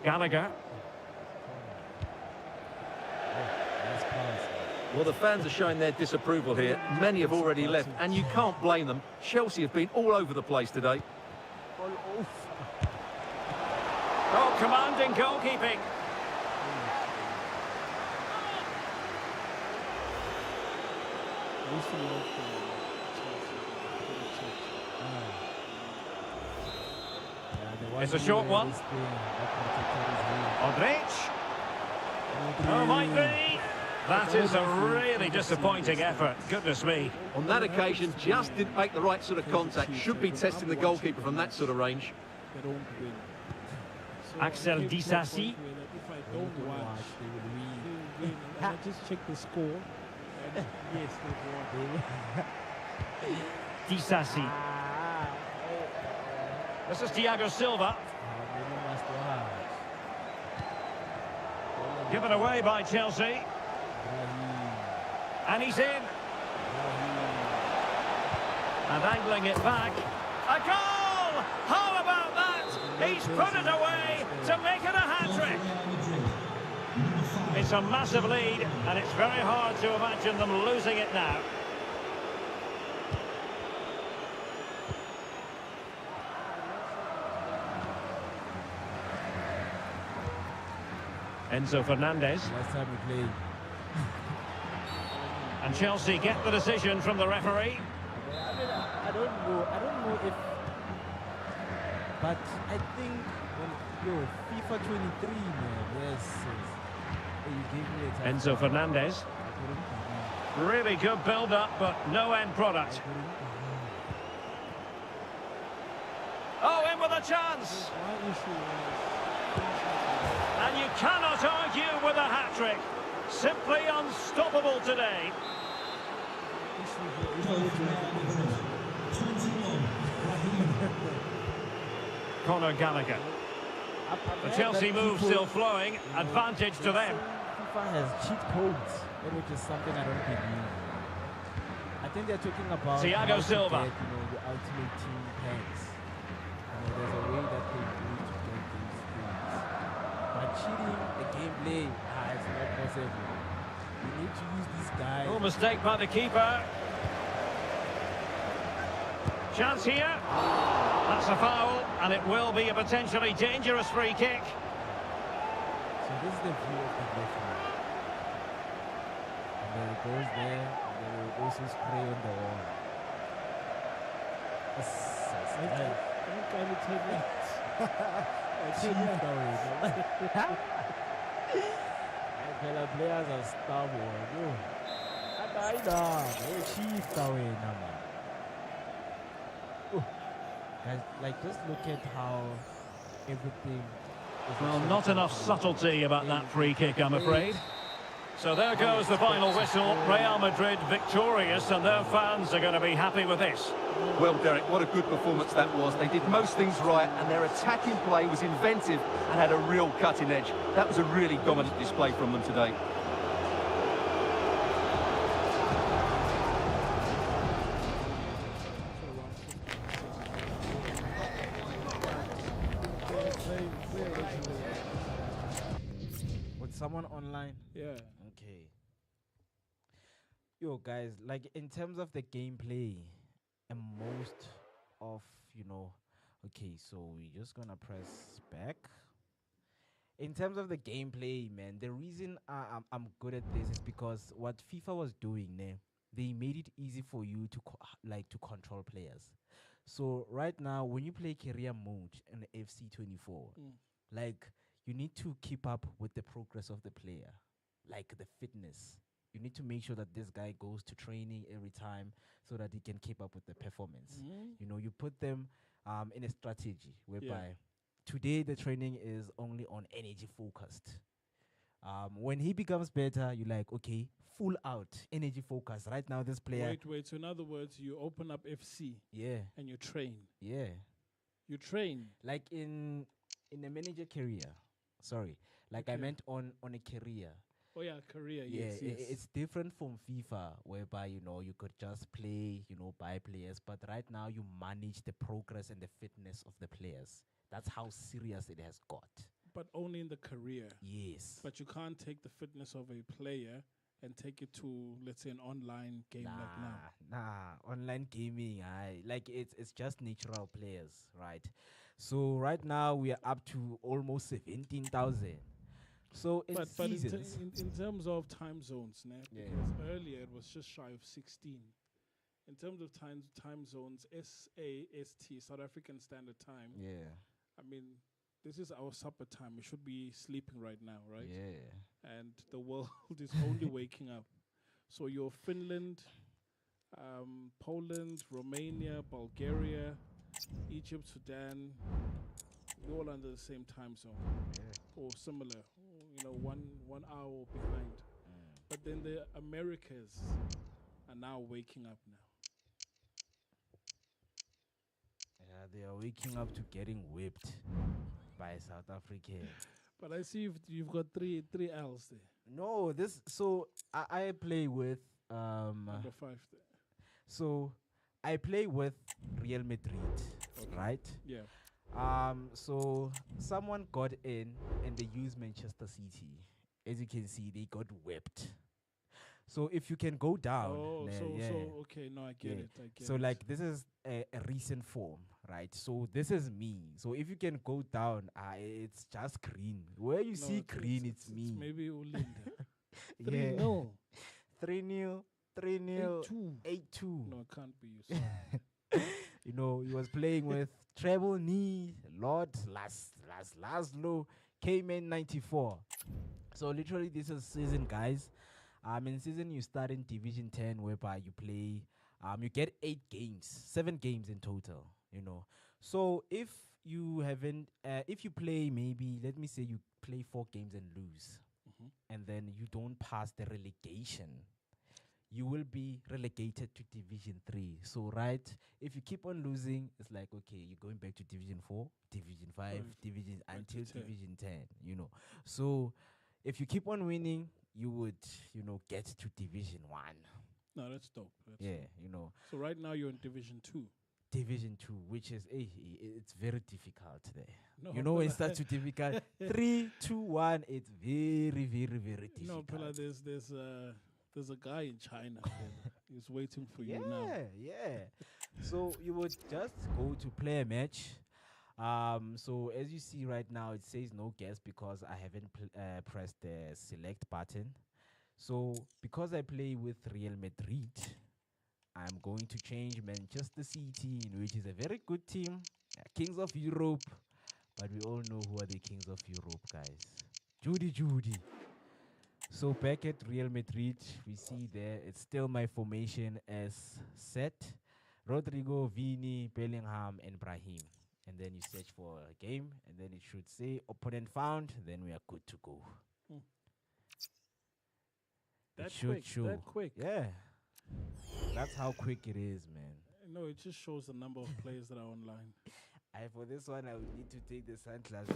C: Gallagher.
D: Well, the fans are showing their disapproval here. Many have already left, and you can't blame them. Chelsea have been all over the place today.
C: Oh, commanding goalkeeping. It's a short one. Modric. Oh, might be. That is a really disappointing effort. Goodness me.
D: On that occasion, just didn't make the right sort of contact. Should be testing the goalkeeper from that sort of range.
C: Axel Disasi.
B: If I don't watch, they will win. And I just check the score. And yes, they won.
C: Disasi. This is Thiago Silva. Given away by Chelsea. And he's in. And angling it back. A goal! How about that? He's put it away to make it a hat-trick. It's a massive lead, and it's very hard to imagine them losing it now. Enzo Fernandez.
A: Last time we played.
C: And Chelsea get the decision from the referee.
A: I don't know if, but I think FIFA 23, man, yes. You gave me a time.
C: Enzo Fernandez. Really good build-up, but no end product. Oh, in with a chance. And you cannot argue with a hat-trick. Simply unstoppable today. Conor Gallagher. The Chelsea move still flowing. Advantage to them.
A: FIFA has cheat codes, which is something I don't believe. I think they're talking about
C: Thiago Silva.
A: Get, the ultimate team packs. There's a way that they do to get these things. But cheating the gameplay, it's not possible. You need to use this guy.
C: Oh, mistake by the keeper. Chance here. That's a foul, and it will be a potentially dangerous free kick.
A: So this is the view of the referee. And then it goes there, and then it goes to spray on the wall.
B: Don't kind of take that.
A: The players are stubborn. They're cheap away now, man. Guys, like, just look at how everything is.
C: Well, not enough subtlety about that free kick, I'm afraid. So there goes the final whistle. Real Madrid victorious, and their fans are going to be happy with this.
D: Well, Derek, what a good performance that was. They did most things right, and their attacking play was inventive and had a real cutting edge. That was a really dominant display from them today.
A: With someone online?
B: Yeah.
A: Okay. Yo, guys, like, in terms of the gameplay, and most of, okay, so we're just gonna press back. In terms of the gameplay, man, the reason I'm good at this is because what FIFA was doing, they made it easy for you to to control players. So right now, when you play career mode in the FC24, like, you need to keep up with the progress of the player, like the fitness. You need to make sure that this guy goes to training every time so that he can keep up with the performance. You put them in a strategy whereby today the training is only on energy focused. When he becomes better, you're like, okay, full out energy focus. Right now, this player.
B: Wait. So in other words, you open up FC.
A: Yeah.
B: And you train.
A: Yeah.
B: You train.
A: Like in a manager career. Sorry. Like, I meant on a career.
B: Oh yeah, career.
A: Yeah,
B: Yes.
A: it's different from FIFA, whereby you could just play, buy players. But right now, you manage the progress and the fitness of the players. That's how serious it has got.
B: But only in the career.
A: Yes.
B: But you can't take the fitness of a player and take it to, let's say, an online game like now.
A: Nah, online gaming, it's just natural players, right? So right now we are up to almost 17,000. So in seasons,
B: in terms of time zones, because earlier it was just shy of 16. In terms of time zones, SAST, South African Standard Time.
A: Yeah.
B: I mean, this is our supper time. We should be sleeping right now, right?
A: Yeah.
B: And the world is only waking up. So you're Finland, Poland, Romania, Bulgaria, Egypt, Sudan, you're all under the same time zone or similar, 1 hour behind. But then the Americas are now waking up now.
A: Yeah, they are waking up to getting whipped by South Africa.
B: But I see you've got three L's there.
A: No, I play with
B: Number 5 there.
A: So I play with Real Madrid, right?
B: Yeah.
A: So someone got in and they used Manchester City. As you can see, they got whipped. So if you can go down.
B: Oh, okay, no, I get it.
A: So like, this is a recent form, right? So this is me. So if you can go down, it's just green. Where you see green, it's me.
B: It's maybe Ulinda.
A: 3-0. 3-0. 3-0. 8-2.
B: No, it can't be you. Sorry.
A: He was playing with Treble Knee, Lord, Laszlo, K-Man 94. So literally, this is season, guys. In season, you start in Division 10, whereby you play, you get 7 games in total, So if you play maybe, let me say you play 4 games and lose, and then you don't pass the relegation, you will be relegated to Division 3. So, right, if you keep on losing, it's like, okay, you're going back to Division 4, Division 5, until Division 10, So, if you keep on winning, you would, get to Division 1.
B: No, that's dope.
A: So
B: right now you're in Division 2.
A: Division 2, which is, it's very difficult there.
B: No,
A: when it starts to difficult, 3, 2, 1, it's very, very, very difficult.
B: No, Pella, there's a guy in China. He's waiting for you now.
A: Yeah. So you would just go to play a match. So as you see right now, it says no guest because I haven't pressed the select button. So because I play with Real Madrid, I'm going to change Manchester City, which is a very good team, Kings of Europe. But we all know who are the Kings of Europe, guys. Judy. So back at Real Madrid, we see there, it's still my formation as set. Rodrigo, Vini, Bellingham, and Brahim. And then you search for a game, and then it should say opponent found, then we are good to go.
B: That
A: it should
B: quick,
A: show.
B: that quick.
A: Yeah. That's how quick it is, man.
B: No, it just shows the number of players that are online.
A: For this one, I would need to take the sunglasses.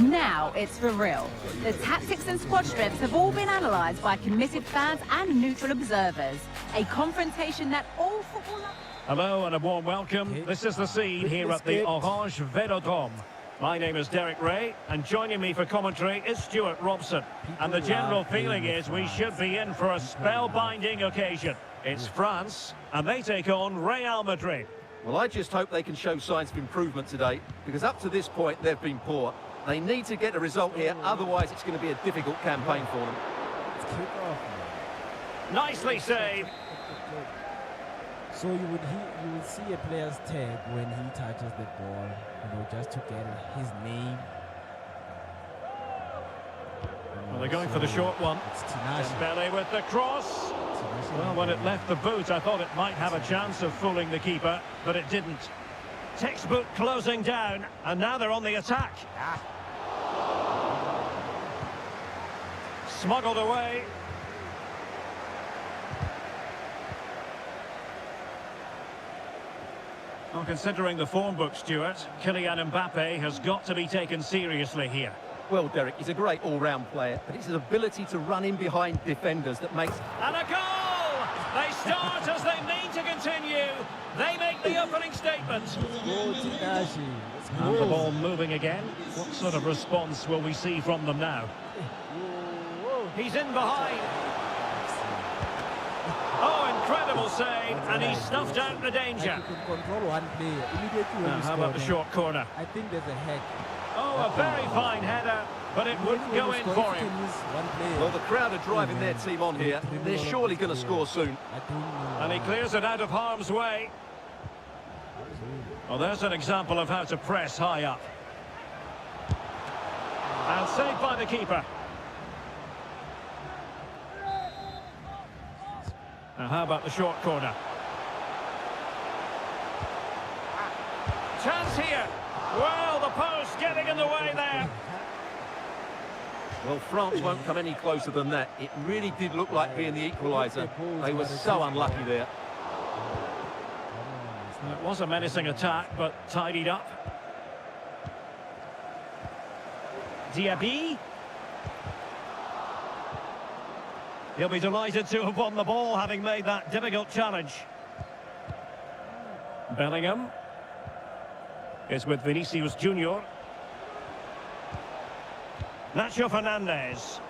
F: Now it's for real. The tactics and squad strips have all been analysed by committed fans and neutral observers. A confrontation that all football lovers...
C: Hello and a warm welcome.
A: Okay.
C: This is the scene here at the Orange Velodrome. My name is Derek Ray, and joining me for commentary is Stuart Robson. And the general feeling is we should be in for a spellbinding occasion. It's France, and they take on Real Madrid.
D: Well, I just hope they can show signs of improvement today, because up to this point they've been poor. They need to get a result here, otherwise it's going to be a difficult campaign for them.
A: Let's kick off, man.
C: Nicely saved.
A: So you would see a player's tag when he touches the ball, just to get his name.
C: Well, they're going for the short one.
A: It's Tinashe.
C: Dembele with the cross. Well, when it left the boot, I thought it might have a chance of fooling the keeper, but it didn't. Textbook closing down, and now they're on the attack. Smuggled away. Well, considering the form book, Stuart, Kylian Mbappe has got to be taken seriously here.
D: Well, Derek, he's a great all-round player, but it's his ability to run in behind defenders that makes...
C: And a goal! They start as they mean to continue. They make the opening statement.
A: Go, Tinashe. Let's go.
C: And the ball moving again. What sort of response will we see from them now? He's in behind. Oh, incredible save, and he snuffed out the danger.
A: You can control one player immediately when
C: Now,
A: you
C: how
A: score,
C: about the
A: man.
C: short corner?
A: I think there's a hack.
C: Oh, a very fine header, but it wouldn't go in for him.
D: Well, the crowd are driving their team on here. They're surely going to score soon.
C: And he clears it out of harm's way. Well, there's an example of how to press high up. And saved by the keeper. Now, how about the short corner? Chance here. Well, the post getting in the way there.
D: Well, France won't come any closer than that. It really did look like being the equaliser. They were so unlucky there.
C: It was a menacing attack, but tidied up. Diaby. He'll be delighted to have won the ball, having made that difficult challenge. Bellingham is with Vinicius Junior. Nacho Fernandez.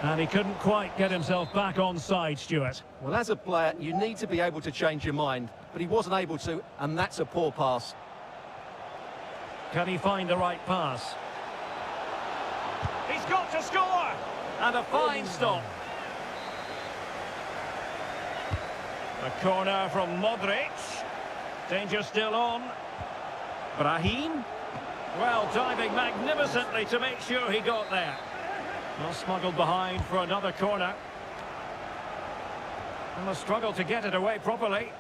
C: And he couldn't quite get himself back on side, Stuart.
D: Well, as a player, you need to be able to change your mind, but he wasn't able to, and that's a poor pass.
C: Can he find the right pass? He's got to score! And a fine stop. A corner from Modric. Danger still on. Brahim. Well, diving magnificently to make sure he got there. Well, smuggled behind for another corner. And a struggle to get it away properly.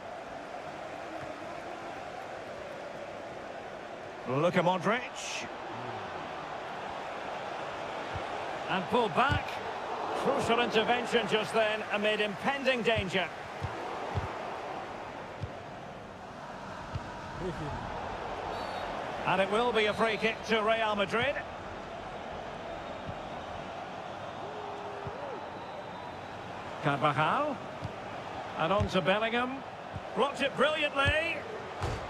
C: Luka Modric. And pulled back. Crucial intervention just then amid impending danger. And it will be a free kick to Real Madrid. Carvajal. And on to Bellingham. Blocked it brilliantly.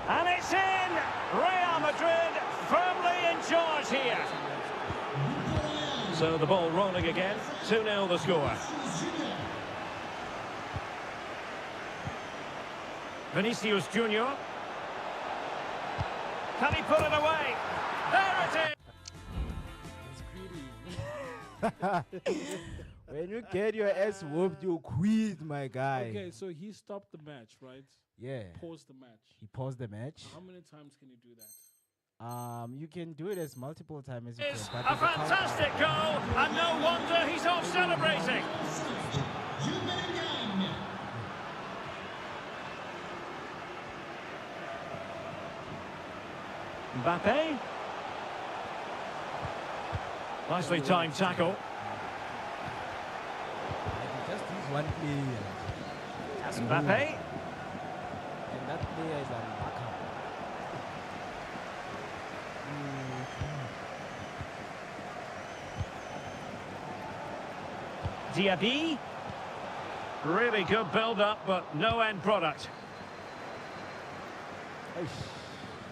C: And it's in! Real Madrid firmly in charge here. So the ball rolling again. 2-0 the score. Vinicius Junior. Can he put it away? There it is!
A: When you get your ass whooped, you quit, my guy.
B: Okay, so he stopped the match, right?
A: Yeah.
B: Paused the match.
A: He paused the match.
B: How many times can you do that?
A: You can do it as multiple times as you
C: It's
A: can.
C: a fantastic goal, and no wonder he's off celebrating. Mbappe. Nicely timed tackle.
A: Just use one player. Just
C: Mbappe.
A: move. And that player is a backup.
C: Diaby. Really good build-up, but no end product.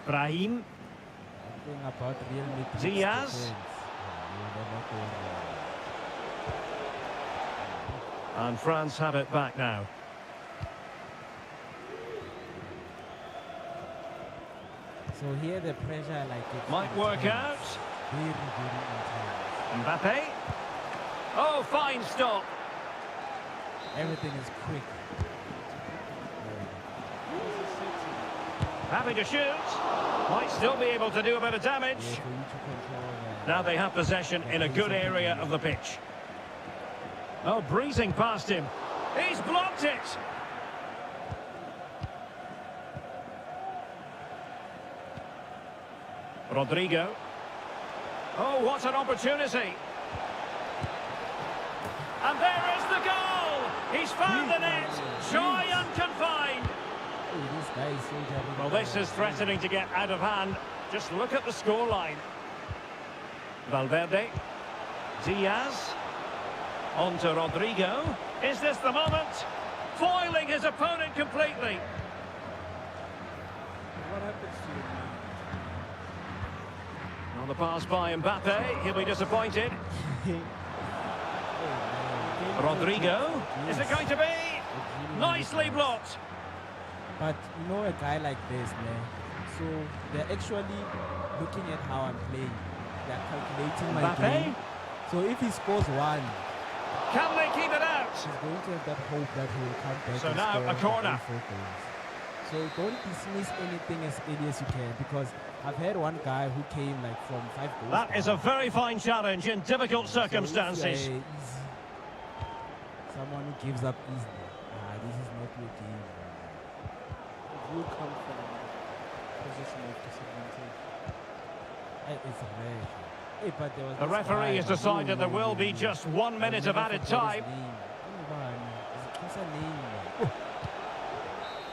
C: Brahim.
A: Thing about Real Madrid
C: Diaz.
A: defense.
C: And France have it back now.
A: So here the pressure, like it
C: Might work out.
A: Very, very intense.
C: Mbappe. Oh, fine stop.
A: Everything is quick.
C: Happy to shoot. Might still be able to do a bit of damage.
A: Yeah, for you to control that.
C: Now they have possession in a good area of the pitch. Oh, breezing past him. He's blocked it. Rodrigo. Oh, what an opportunity. And there is the goal. He's found the net. Joy unconfined.
A: Hey, this guy is so terrible.
C: Well, this is threatening to get out of hand. Just look at the scoreline. Valverde. Diaz. On to Rodrigo. Is this the moment? Foiling his opponent completely.
B: What happens to you, man?
C: On the pass by Mbappe. He'll be disappointed. Rodrigo. Is it going to be? Nicely blocked.
A: But you know, a guy like this, man. So they're actually looking at how I'm playing. They're calculating my
C: Mbappe.
A: game. So if he scores one,
C: Can they keep it out?
A: he's going to have that hope that he will come back
C: So
A: and
C: now
A: score
C: a corner.
A: 4 goals. So don't dismiss anything as early as you can, because I've had one guy who came like from 5 goals.
C: That is a
A: down.
C: very fine challenge in difficult
A: So if you're
C: circumstances.
A: someone who gives up easily, this is not your game.
B: You come from a position of disadvantage.
A: It's rare. Hey, but there was
C: The
A: this
C: referee
A: guy,
C: has decided there will be just 1 minute of added time.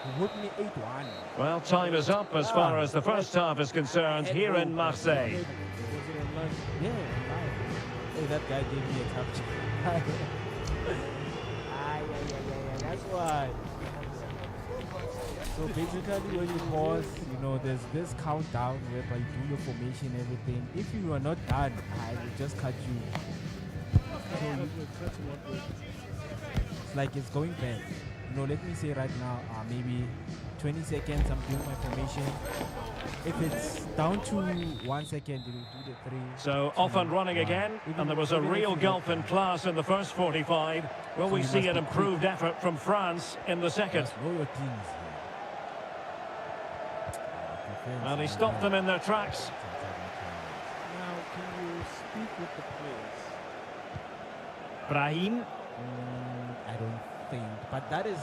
A: He hooked me 8-1.
C: Well, time is up as far as the first half is concerned here in Marseille.
B: Was it online?
A: Yeah, right. Hey, that guy gave me a capture. That's why. So basically when you pause, you know, there's this countdown whereby you do your formation, everything. If you are not done, I will just cut you. So it's like it's going bad. You know, let me say right now, maybe 20 seconds I'm doing my formation. If it's down to 1 second, it will do the 3.
C: So off and running again, and there was a real gulf in class in the first 45. Will we see an improved effort from France in the second?
A: Just know your teams.
C: Well, he stopped them in their tracks.
B: Now, can you speak with the players?
C: Brahim.
A: I don't think, but that is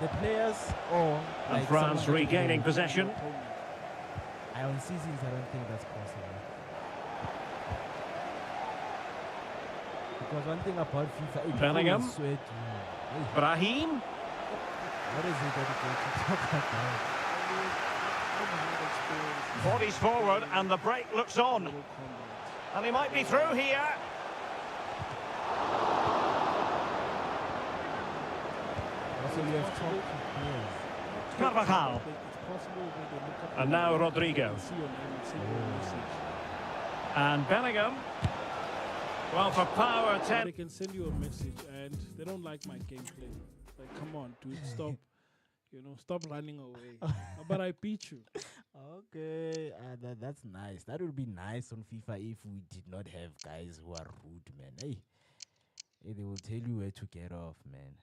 A: the players or
C: And
A: like
C: France
A: someone that
C: regaining
A: you
C: possession.
A: I on seasons, I don't think that's possible. Because one thing about FIFA, it
C: Bellingham.
A: always sweat you. Hey,
C: Brahim.
A: what is it that you going to talk about?
C: Bodies forward and the break looks on. And he might be through here.
A: Also, you have talked to players.
C: Carvajal.
B: It's possible that they look up
C: And now Rodrigo.
B: and see your name and send you a message.
C: And Bellingham. Well, for power,
B: They
C: 10.
B: can send you a message and they don't like my gameplay. Like, come on, dude, stop. Stop running away. But I beat you.
A: Okay, that's nice. That would be nice on FIFA if we did not have guys who are rude, man. Hey, they will tell you where to get off, man.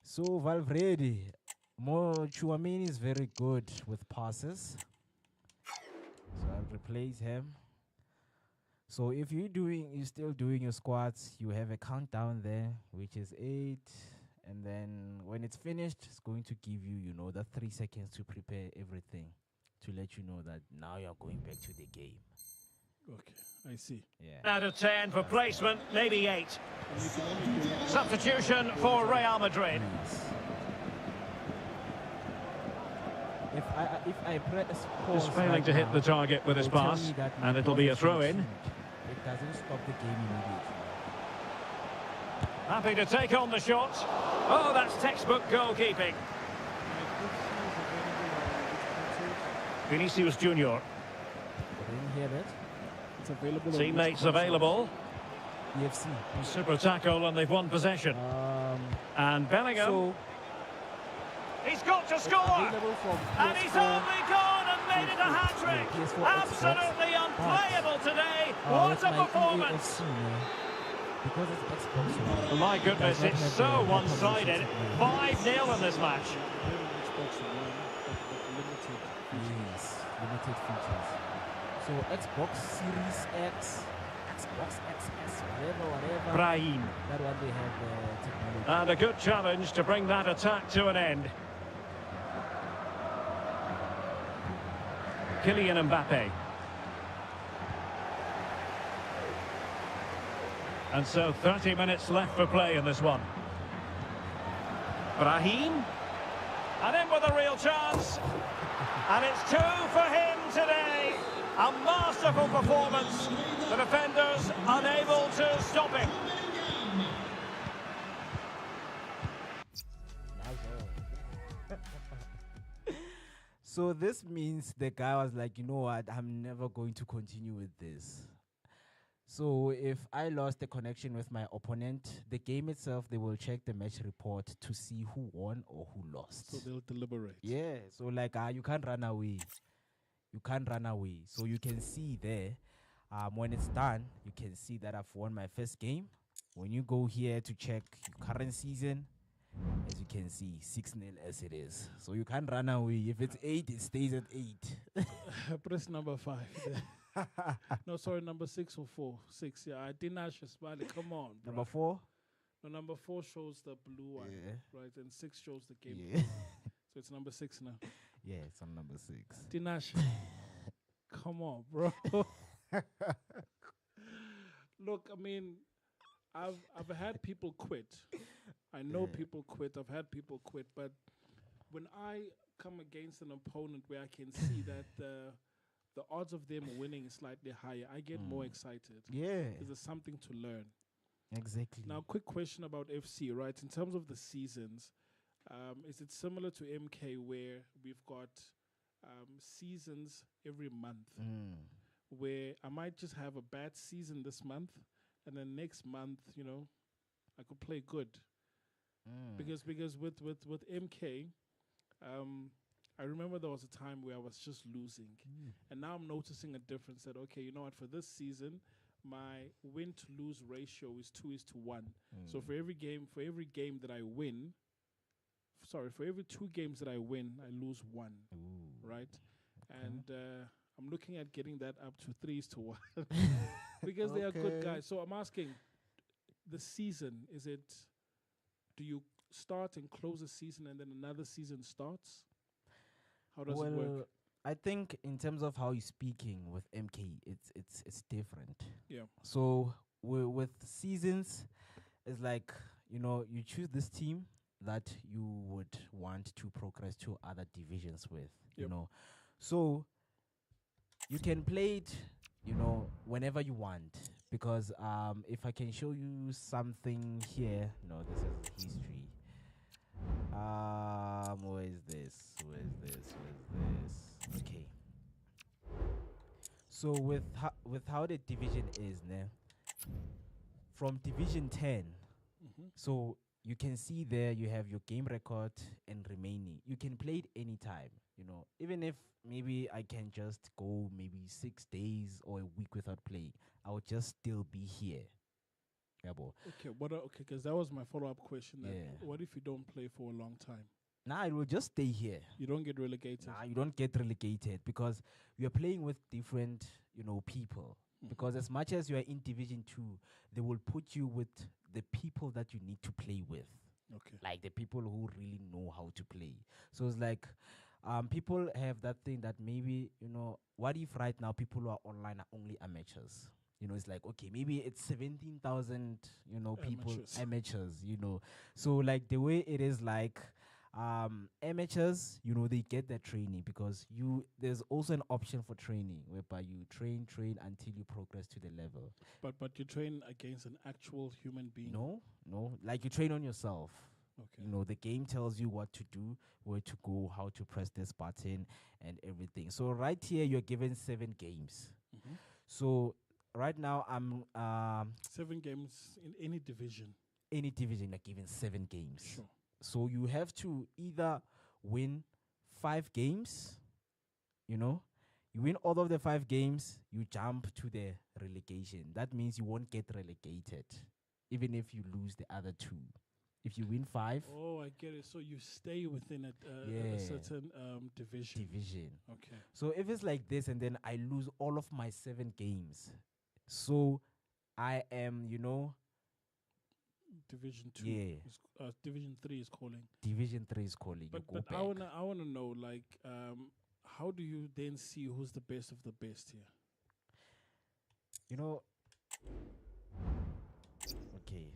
A: So Valverde, Chouameni is very good with passes. So I'll replace him. So if you're still doing your squats, you have a countdown there, which is 8. And then when it's finished, it's going to give you, the 3 seconds to prepare everything to let you know that now you're going back to the game.
B: Okay, I see.
A: Yeah.
C: Out of 10 for placement, maybe 8. Substitution for Real Madrid.
A: Please. If I press pause
C: Just failing
A: right
C: to hit
A: now,
C: the target with his
A: it'll tell
C: pass,
A: me that my
C: and it'll be a
A: ball is
C: throw-in.
A: huge. It doesn't stop the game immediately.
C: Happy to take on the shot. Oh, that's textbook goalkeeping. Vinicius Junior.
A: I didn't hear that.
B: It's available. on
C: Teammates
B: which console?
C: available.
A: EFC.
C: Super tackle, and they've won possession. And Bellingham.
A: So
C: He's got to score!
A: available from
C: And he's
A: PS4.
C: only gone and made it a hat-trick!
A: PS4,
C: Absolutely
A: Xbox,
C: unplayable today!
A: with
C: What a
A: my
C: performance!
A: EAFC, because it's Xbox One,
C: My
A: it
C: goodness,
A: does not
C: it's
A: have
C: so
A: the
C: one-sided.
A: opposition
C: 5-0 in this match.
B: I have an Xbox One, but limited.
A: Yes, limited features. So Xbox Series X, Xbox XS, whatever.
C: Brahim.
A: That one they have the technology.
C: And a good challenge to bring that attack to an end. Kylian Mbappe. And so 30 minutes left for play in this one. Brahim. And in with a real chance. And it's 2 for him today. A masterful performance. The defenders unable to stop him.
A: So this means the guy was like, you know what, I'm never going to continue with this. So if I lost the connection with my opponent, the game itself, they will check the match report to see who won or who lost.
B: So they'll deliberate.
A: Yeah, so like you can't run away. You can't run away. So you can see there, when it's done, you can see that I've won my first game. When you go here to check your current season, as you can see, 6-0 as it is. So you can't run away. If it's 8, it stays at 8.
B: Press number 5. No, sorry, number 6 or 4. 6, yeah. I didn't ask you, Smiley. Come on, bro.
A: Number 4?
B: No, number 4 shows the blue one,
A: Yeah.
B: right? And 6 shows the game.
A: Yeah.
B: So it's number 6 now.
A: Yeah, it's on number 6.
B: Dinash. Come on, bro. Look, I mean, I've had people quit. I know people quit. I've had people quit. But when I come against an opponent where I can see that the odds of them winning is slightly higher, I get more excited.
A: Yeah,
B: Because there's something to learn.
A: exactly.
B: Now, quick question about FC, right? In terms of the seasons, is it similar to MK where we've got seasons every month, where I might just have a bad season this month, and then next month, I could play good. Because with MK, I remember there was a time where I was just losing, and now I'm noticing a difference. That okay, you know what? For this season, my win to lose ratio is 2:1. So for every game that I win, for every 2 games that I win, I lose 1. Right? And I'm looking at getting that up to 3:1 because they are good guys. So I'm asking, the season, do you start and close a season and then another season starts? How does it work?
A: I think in terms of how you're speaking with MK, it's different.
B: Yeah.
A: So with seasons, it's like, you choose this team that you would want to progress to other divisions with, you know. So you can play it, whenever you want. Because if I can show you something here, this is history. Where is this? Okay. So with how the division is now, from Division 10.
B: Mm-hmm.
A: So you can see there you have your game record and remaining. You can play it anytime, even if maybe I can just go maybe 6 days or a week without playing, I would just still be here. Yeah, boy.
B: Okay, because that was my follow-up question.
A: Yeah.
B: What if you don't play for a long time?
A: Nah, it will just stay here.
B: You don't get relegated.
A: Nah, you don't get relegated because you're playing with different, people. Because as much as you are in Division 2, they will put you with the people that you need to play with.
B: Okay.
A: Like the people who really know how to play. So it's like people have that thing that maybe, what if right now people who are online are only amateurs? It's like, okay, maybe it's 17,000, people, amateurs, So like the way it is like, amateurs, they get their training because there's also an option for training whereby you train until you progress to the level.
B: But you train against an actual human being?
A: No, like you train on yourself.
B: Okay.
A: The game tells you what to do, where to go, how to press this button and everything. So right here, you're given 7 games.
B: Mm-hmm.
A: So right now, I'm
B: 7 games in any division.
A: Any division, you're given 7 games.
B: Sure.
A: So you have to either win 5 games, you win all of the 5 games, you jump to the relegation. That means you won't get relegated, even if you lose the other 2. If you win 5.
B: Oh, I get it. So you stay within a certain division. Okay.
A: So if it's like this and then I lose all of my 7 games, so I am,
B: Division 2.
A: Yeah.
B: Division 3 is calling.
A: Division 3 is calling.
B: But I wanna know, like, how do you then see who's the best of the best here?
A: Okay.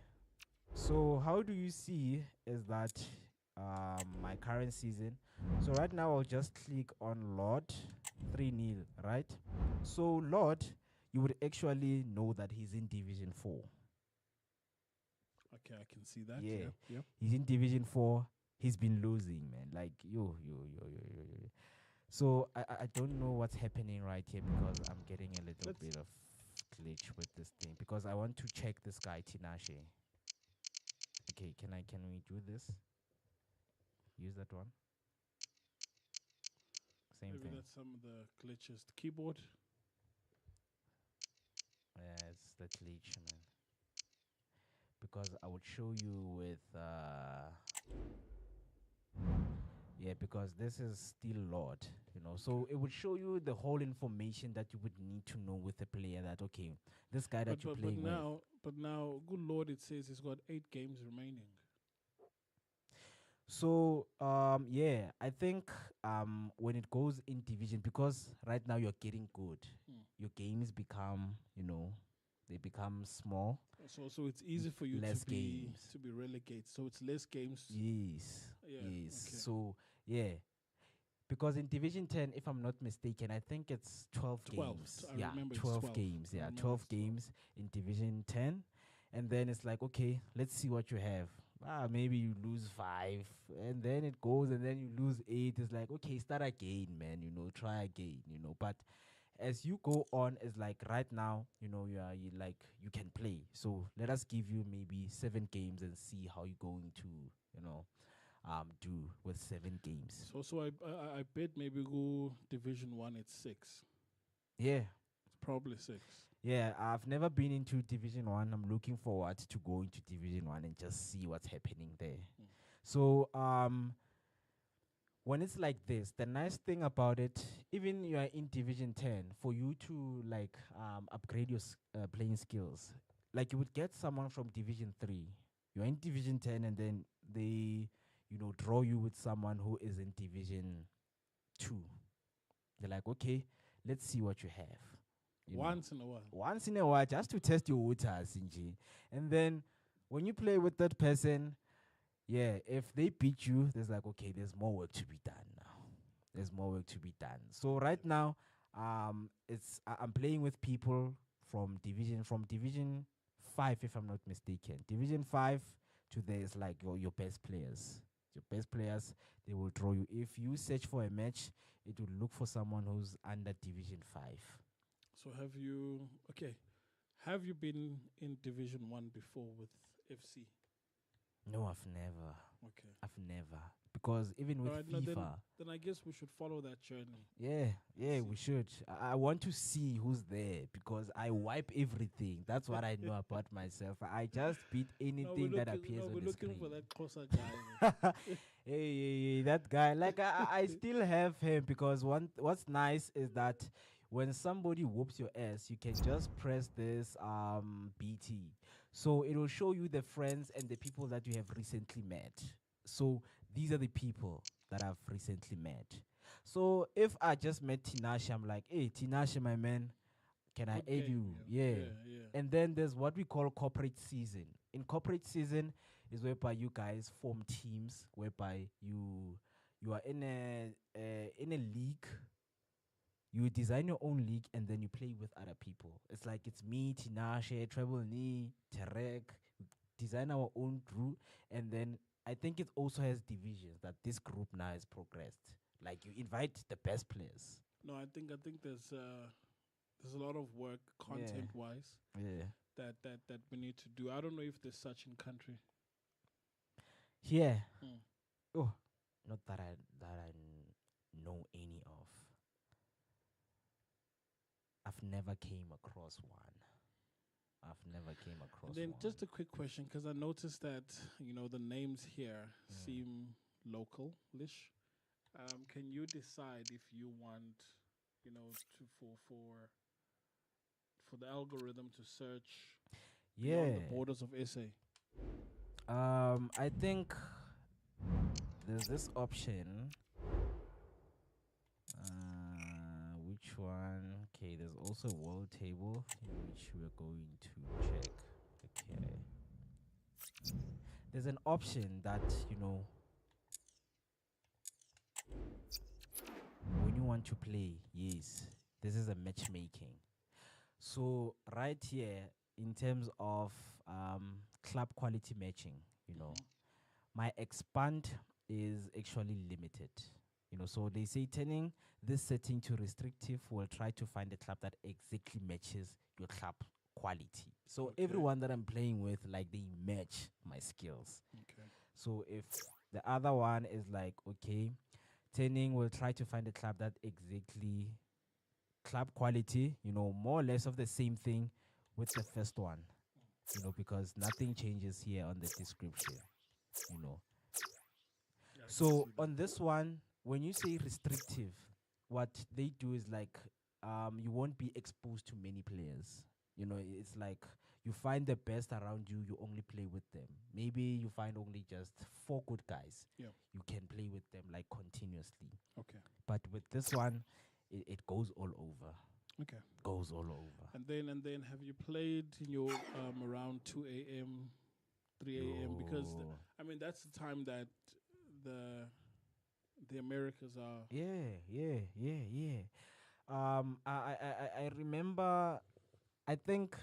A: So how do you see is that my current season? So right now I'll just click on Lord 3-0, right? So Lord, you would actually know that he's in Division 4.
B: Okay, I can see that.
A: Yeah.
B: Yep.
A: He's in Division 4. He's been losing, man. Like, yo. So I don't know what's happening right here because I'm getting a little bit of glitch with this thing because I want to check this guy, Tinashe. Okay, can we do this? Use that one. Same
B: Maybe
A: thing.
B: that's some of the glitches. The keyboard.
A: Yeah, it's the glitch, man. Because I would show you with because this is still Lord, so it would show you the whole information that you would need to know with a player that, okay, this guy that you're playing with.
B: But now, good Lord, it says he's got 8 games remaining.
A: So, I think when it goes in division, because right now you're getting good, your games become, they become small.
B: So it's easy for you
A: less
B: to be relegated. So it's less games.
A: Yes.
B: Yeah,
A: yes.
B: okay.
A: So, because in Division 10, if I'm not mistaken, I think it's 12 games.
B: I remember
A: 12 games. Yeah, 12 games in Division 10. And then it's like, okay, let's see what you have. Maybe you lose 5, and then it goes, and then you lose 8. It's like, okay, start again, man, try again, But as you go on, it's like right now, you can play. So let us give you maybe 7 games and see how you're going to, do with 7 games.
B: So I bet maybe go Division 1 at 6.
A: Yeah.
B: Probably 6.
A: Yeah, I've never been into Division 1. I'm looking forward to go into Division 1 and just see what's happening there. So, when it's like this, the nice thing about it, even you are in Division 10, for you to upgrade your playing skills, like you would get someone from Division 3. You're in Division 10 and then they, draw you with someone who is in Division 2. They're like, okay, let's see what you have.
B: Once in a
A: while, just to test your waters, and then when you play with that person, if they beat you, there's like, okay, there's more work to be done now. There's more work to be done. So right now, I'm playing with people from Division 5, if I'm not mistaken. Division 5 to there is like your best players. Your best players, they will draw you. If you search for a match, it will look for someone who's under Division 5.
B: So Have you been in Division 1 before with FC?
A: No, I've never.
B: Okay.
A: I've never. Because even with
B: All right, no,
A: FIFA,
B: then I guess we should follow that journey.
A: yeah,
B: See.
A: we should. I want to see who's there because I wipe everything. That's what I know about myself. I just beat anything that appears on
B: we're
A: the
B: looking
A: screen.
B: for that closer guy.
A: Hey, that guy. Like I still have him because what's nice is that when somebody whoops your ass, you can just press this BT. So it will show you the friends and the people that you have recently met. So these are the people that I've recently met. So if I just met Tinashe, I'm like, hey Tinashe, my man, can I
B: Good
A: aid
B: game,
A: you?
B: yeah.
A: Yeah.
B: Yeah.
A: And then there's what we call corporate season. In corporate season is whereby you guys form teams whereby you are in a league. You design your own league and then you play with other people. It's like it's me, Tinashe, Treble Knee, Terek, design our own group, and then I think it also has divisions that this group now has progressed. Like you invite the best players.
B: No, I think there's a lot of work content wise
A: Yeah.
B: that we need to do. I don't know if there's such in country.
A: Yeah.
B: Mm.
A: Oh, not that I know any of. I've never came across one.
B: And then
A: one.
B: just a quick question, because I noticed that the names here seem local-ish. Can you decide if you want, to for the algorithm to search beyond the borders of SA?
A: I think there's this option. Which one? Okay, there's also a world table in which we're going to check. Okay. There's an option that, when you want to play, yes, this is a matchmaking. So right here, in terms of club quality matching, my expand is actually limited. So they say turning this setting to restrictive will try to find a club that exactly matches your club quality. So everyone that I'm playing with, like, they match my skills.
B: Okay.
A: So if the other one is like, okay, turning will try to find a club that exactly club quality, more or less of the same thing with the first one, because nothing changes here on the description, So on this one, when you say restrictive, what they do is like you won't be exposed to many players. It's like you find the best around you, you only play with them. Maybe you find only just 4 good guys.
B: Yeah.
A: You can play with them like continuously.
B: Okay.
A: But with this one, it goes all over.
B: Okay.
A: Goes all over.
B: And then have you played in your around 2 a.m., 3 a.m.? Because that's the time that the Americas are.
A: Yeah. I remember. I think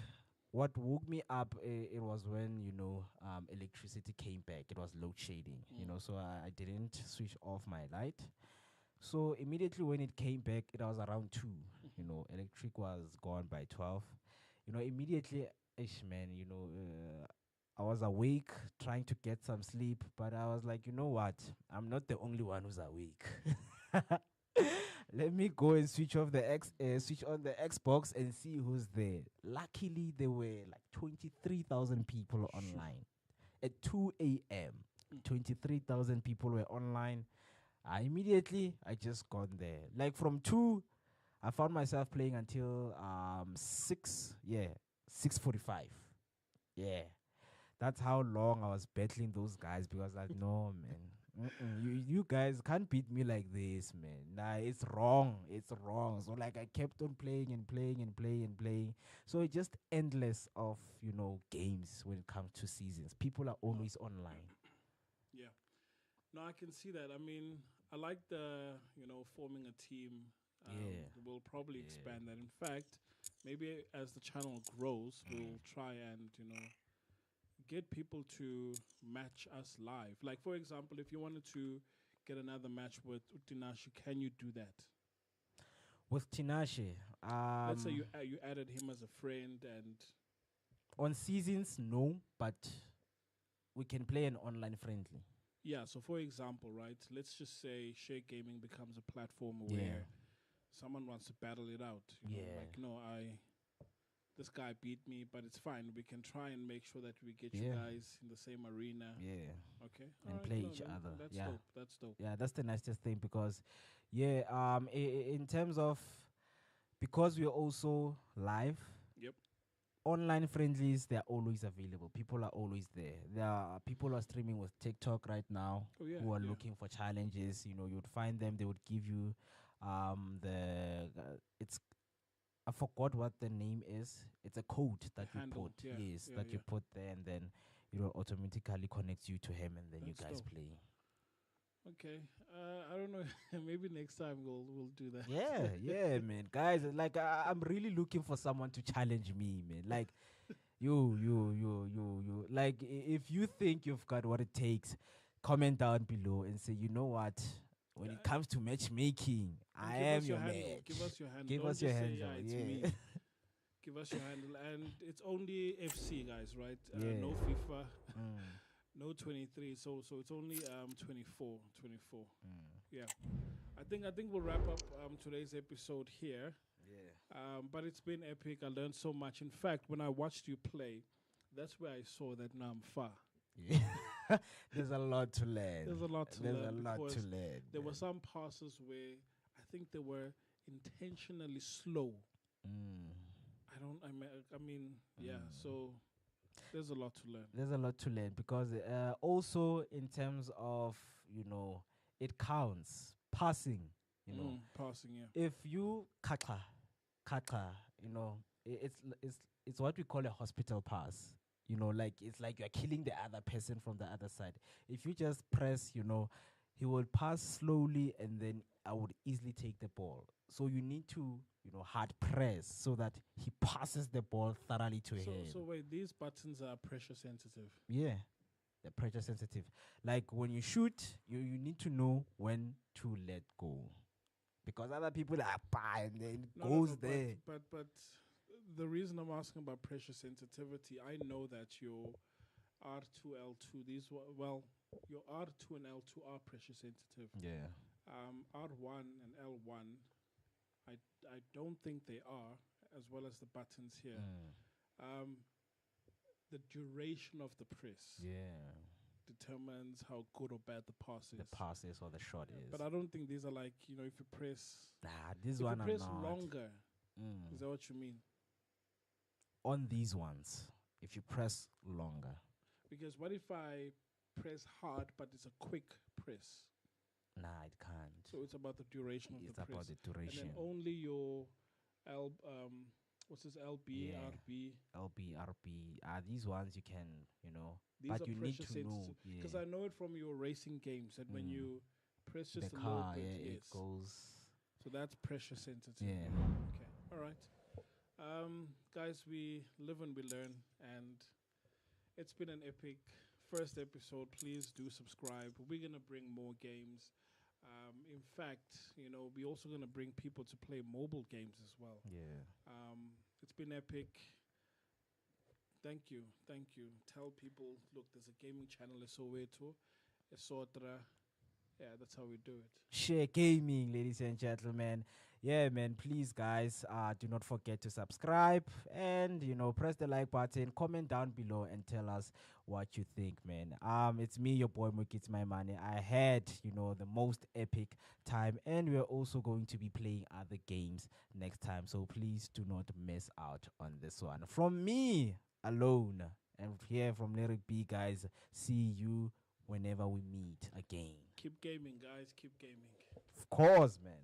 A: what woke me up it was when electricity came back. It was load shading. So I didn't switch off my light. So immediately when it came back, it was around 2. Electric was gone by 12. Immediately, I was awake trying to get some sleep, but I was like, you know what? I'm not the only one who's awake. Let me go and switch on the Xbox and see who's there. Luckily, there were like 23,000 people online at 2 a.m. 23,000 people were online. Immediately, I just got there. Like from 2, I found myself playing until 6:45. Yeah. That's how long I was battling those guys because like, no, man. You guys can't beat me like this, man. Nah, it's wrong. It's wrong. So like I kept on playing and playing and playing and playing. So it's just endless of, games when it comes to seasons. People are always online.
B: Yeah. No, I can see that. I mean, I like the, forming a team. We'll probably expand that. In fact, maybe as the channel grows, we'll try and, get people to match us live. Like, for example, if you wanted to get another match with Tinashe, can you do that?
A: With Tinashe,
B: let's say you added him as a friend and
A: On seasons, no, but we can play an online friendly.
B: Yeah, so for example, right, let's just say Share Gaming becomes a platform
A: Yeah.
B: where someone wants to battle it out. You know,
A: Yeah.
B: like, no, this guy beat me, but it's fine. We can try and make sure that we get
A: Yeah.
B: you guys in the same arena.
A: Yeah.
B: Okay.
A: And
B: Alright,
A: play
B: no,
A: each
B: then
A: other.
B: That's
A: Yeah.
B: dope. That's dope.
A: Yeah, that's the nicest thing because, in terms of, because we're also live,
B: Yep.
A: online friendlies, they're always available. People are always there. There are people who are streaming with TikTok right now
B: Oh, yeah,
A: who are
B: yeah.
A: looking for challenges. You know, you'd find them. They would give you, it's, I forgot what the name is. It's a code that you
B: handle,
A: put.
B: yeah,
A: Yes,
B: yeah,
A: that you
B: yeah.
A: put there, and then it will automatically connect you to him, and then
B: That's
A: you guys
B: dope.
A: play.
B: Okay. I don't know. Maybe next time we'll do that.
A: Yeah, yeah, man. Guys, like I'm really looking for someone to challenge me, man. Like you. Like if you think you've got what it takes, comment down below and say, you know what? When it comes to matchmaking,
B: And
A: I
B: give
A: am
B: us
A: your
B: handle.
A: match.
B: Give us your handle.
A: Give
B: Don't
A: us your
B: just say,
A: handle.
B: yeah, it's
A: Yeah.
B: me. Give us your handle. And it's only FC, guys, right?
A: Yeah.
B: No FIFA.
A: Mm.
B: No 23, so it's only 24. Yeah, I think we'll wrap up today's episode here.
A: Yeah.
B: But it's been epic. I learned so much. In fact, when I watched you play, that's where I saw that now I'm far.
A: Yeah. There's a lot to learn.
B: There's a lot to
A: There's
B: learn
A: a lot to
B: because
A: learn.
B: There were
A: man.
B: some passes where I think they were intentionally slow.
A: Mm.
B: I mean, yeah. So there's a lot to learn.
A: There's a lot to learn because also in terms of, it counts passing,
B: Passing, yeah.
A: if you kaka, it's what we call a hospital pass. Like it's like you're killing the other person from the other side. If you just press, he will pass slowly and then I would easily take the ball. So you need to, hard press so that he passes the ball thoroughly to him.
B: So wait, these buttons are pressure sensitive.
A: Yeah, they're pressure sensitive. Like when you shoot, you need to know when to let go. Because other people are and then it goes there.
B: But the reason I'm asking about pressure sensitivity, I know that your R2, L2, your R2 and L2 are pressure sensitive.
A: Yeah.
B: R1 and L1, I don't think they are, as well as the buttons here. The duration of the press determines how good or bad the pass is.
A: The pass is or the shot is.
B: But I don't think these are like, if you press...
A: this
B: if
A: one
B: you
A: are
B: press
A: not.
B: longer, is that what you mean?
A: On these ones, if you press longer.
B: Because what if I press hard, but it's a quick press?
A: Nah, it can't.
B: So it's about the duration of
A: It's
B: the
A: about
B: press.
A: the duration.
B: And then only your what's this, LB,
A: Yeah.
B: RB.
A: LB, RB. These ones you can,
B: These
A: but
B: are
A: you need
B: pressure
A: to know.
B: sensitive. Because I know it from your racing games that when you press just
A: The
B: a
A: car,
B: little bit,
A: it
B: yes.
A: goes.
B: So that's pressure sensitive.
A: Yeah.
B: Okay. All right. Guys, we live and we learn, and it's been an epic first episode. Please do subscribe. We're gonna bring more games. In fact, we're also gonna bring people to play mobile games as well.
A: Yeah.
B: It's been epic. Thank you. Tell people, look, there's a gaming channel, Soweto, Esotra. Yeah, that's how we do it.
A: Share Gaming, ladies and gentlemen. Yeah, man, please, guys, do not forget to subscribe and, press the like button, comment down below and tell us what you think, man. It's me, your boy, Mukits My Money. I had, the most epic time, and we're also going to be playing other games next time. So please do not miss out on this one. From me alone and here from Lyric B, guys, see you whenever we meet again.
B: Keep gaming, guys. Keep gaming.
A: Of course, man.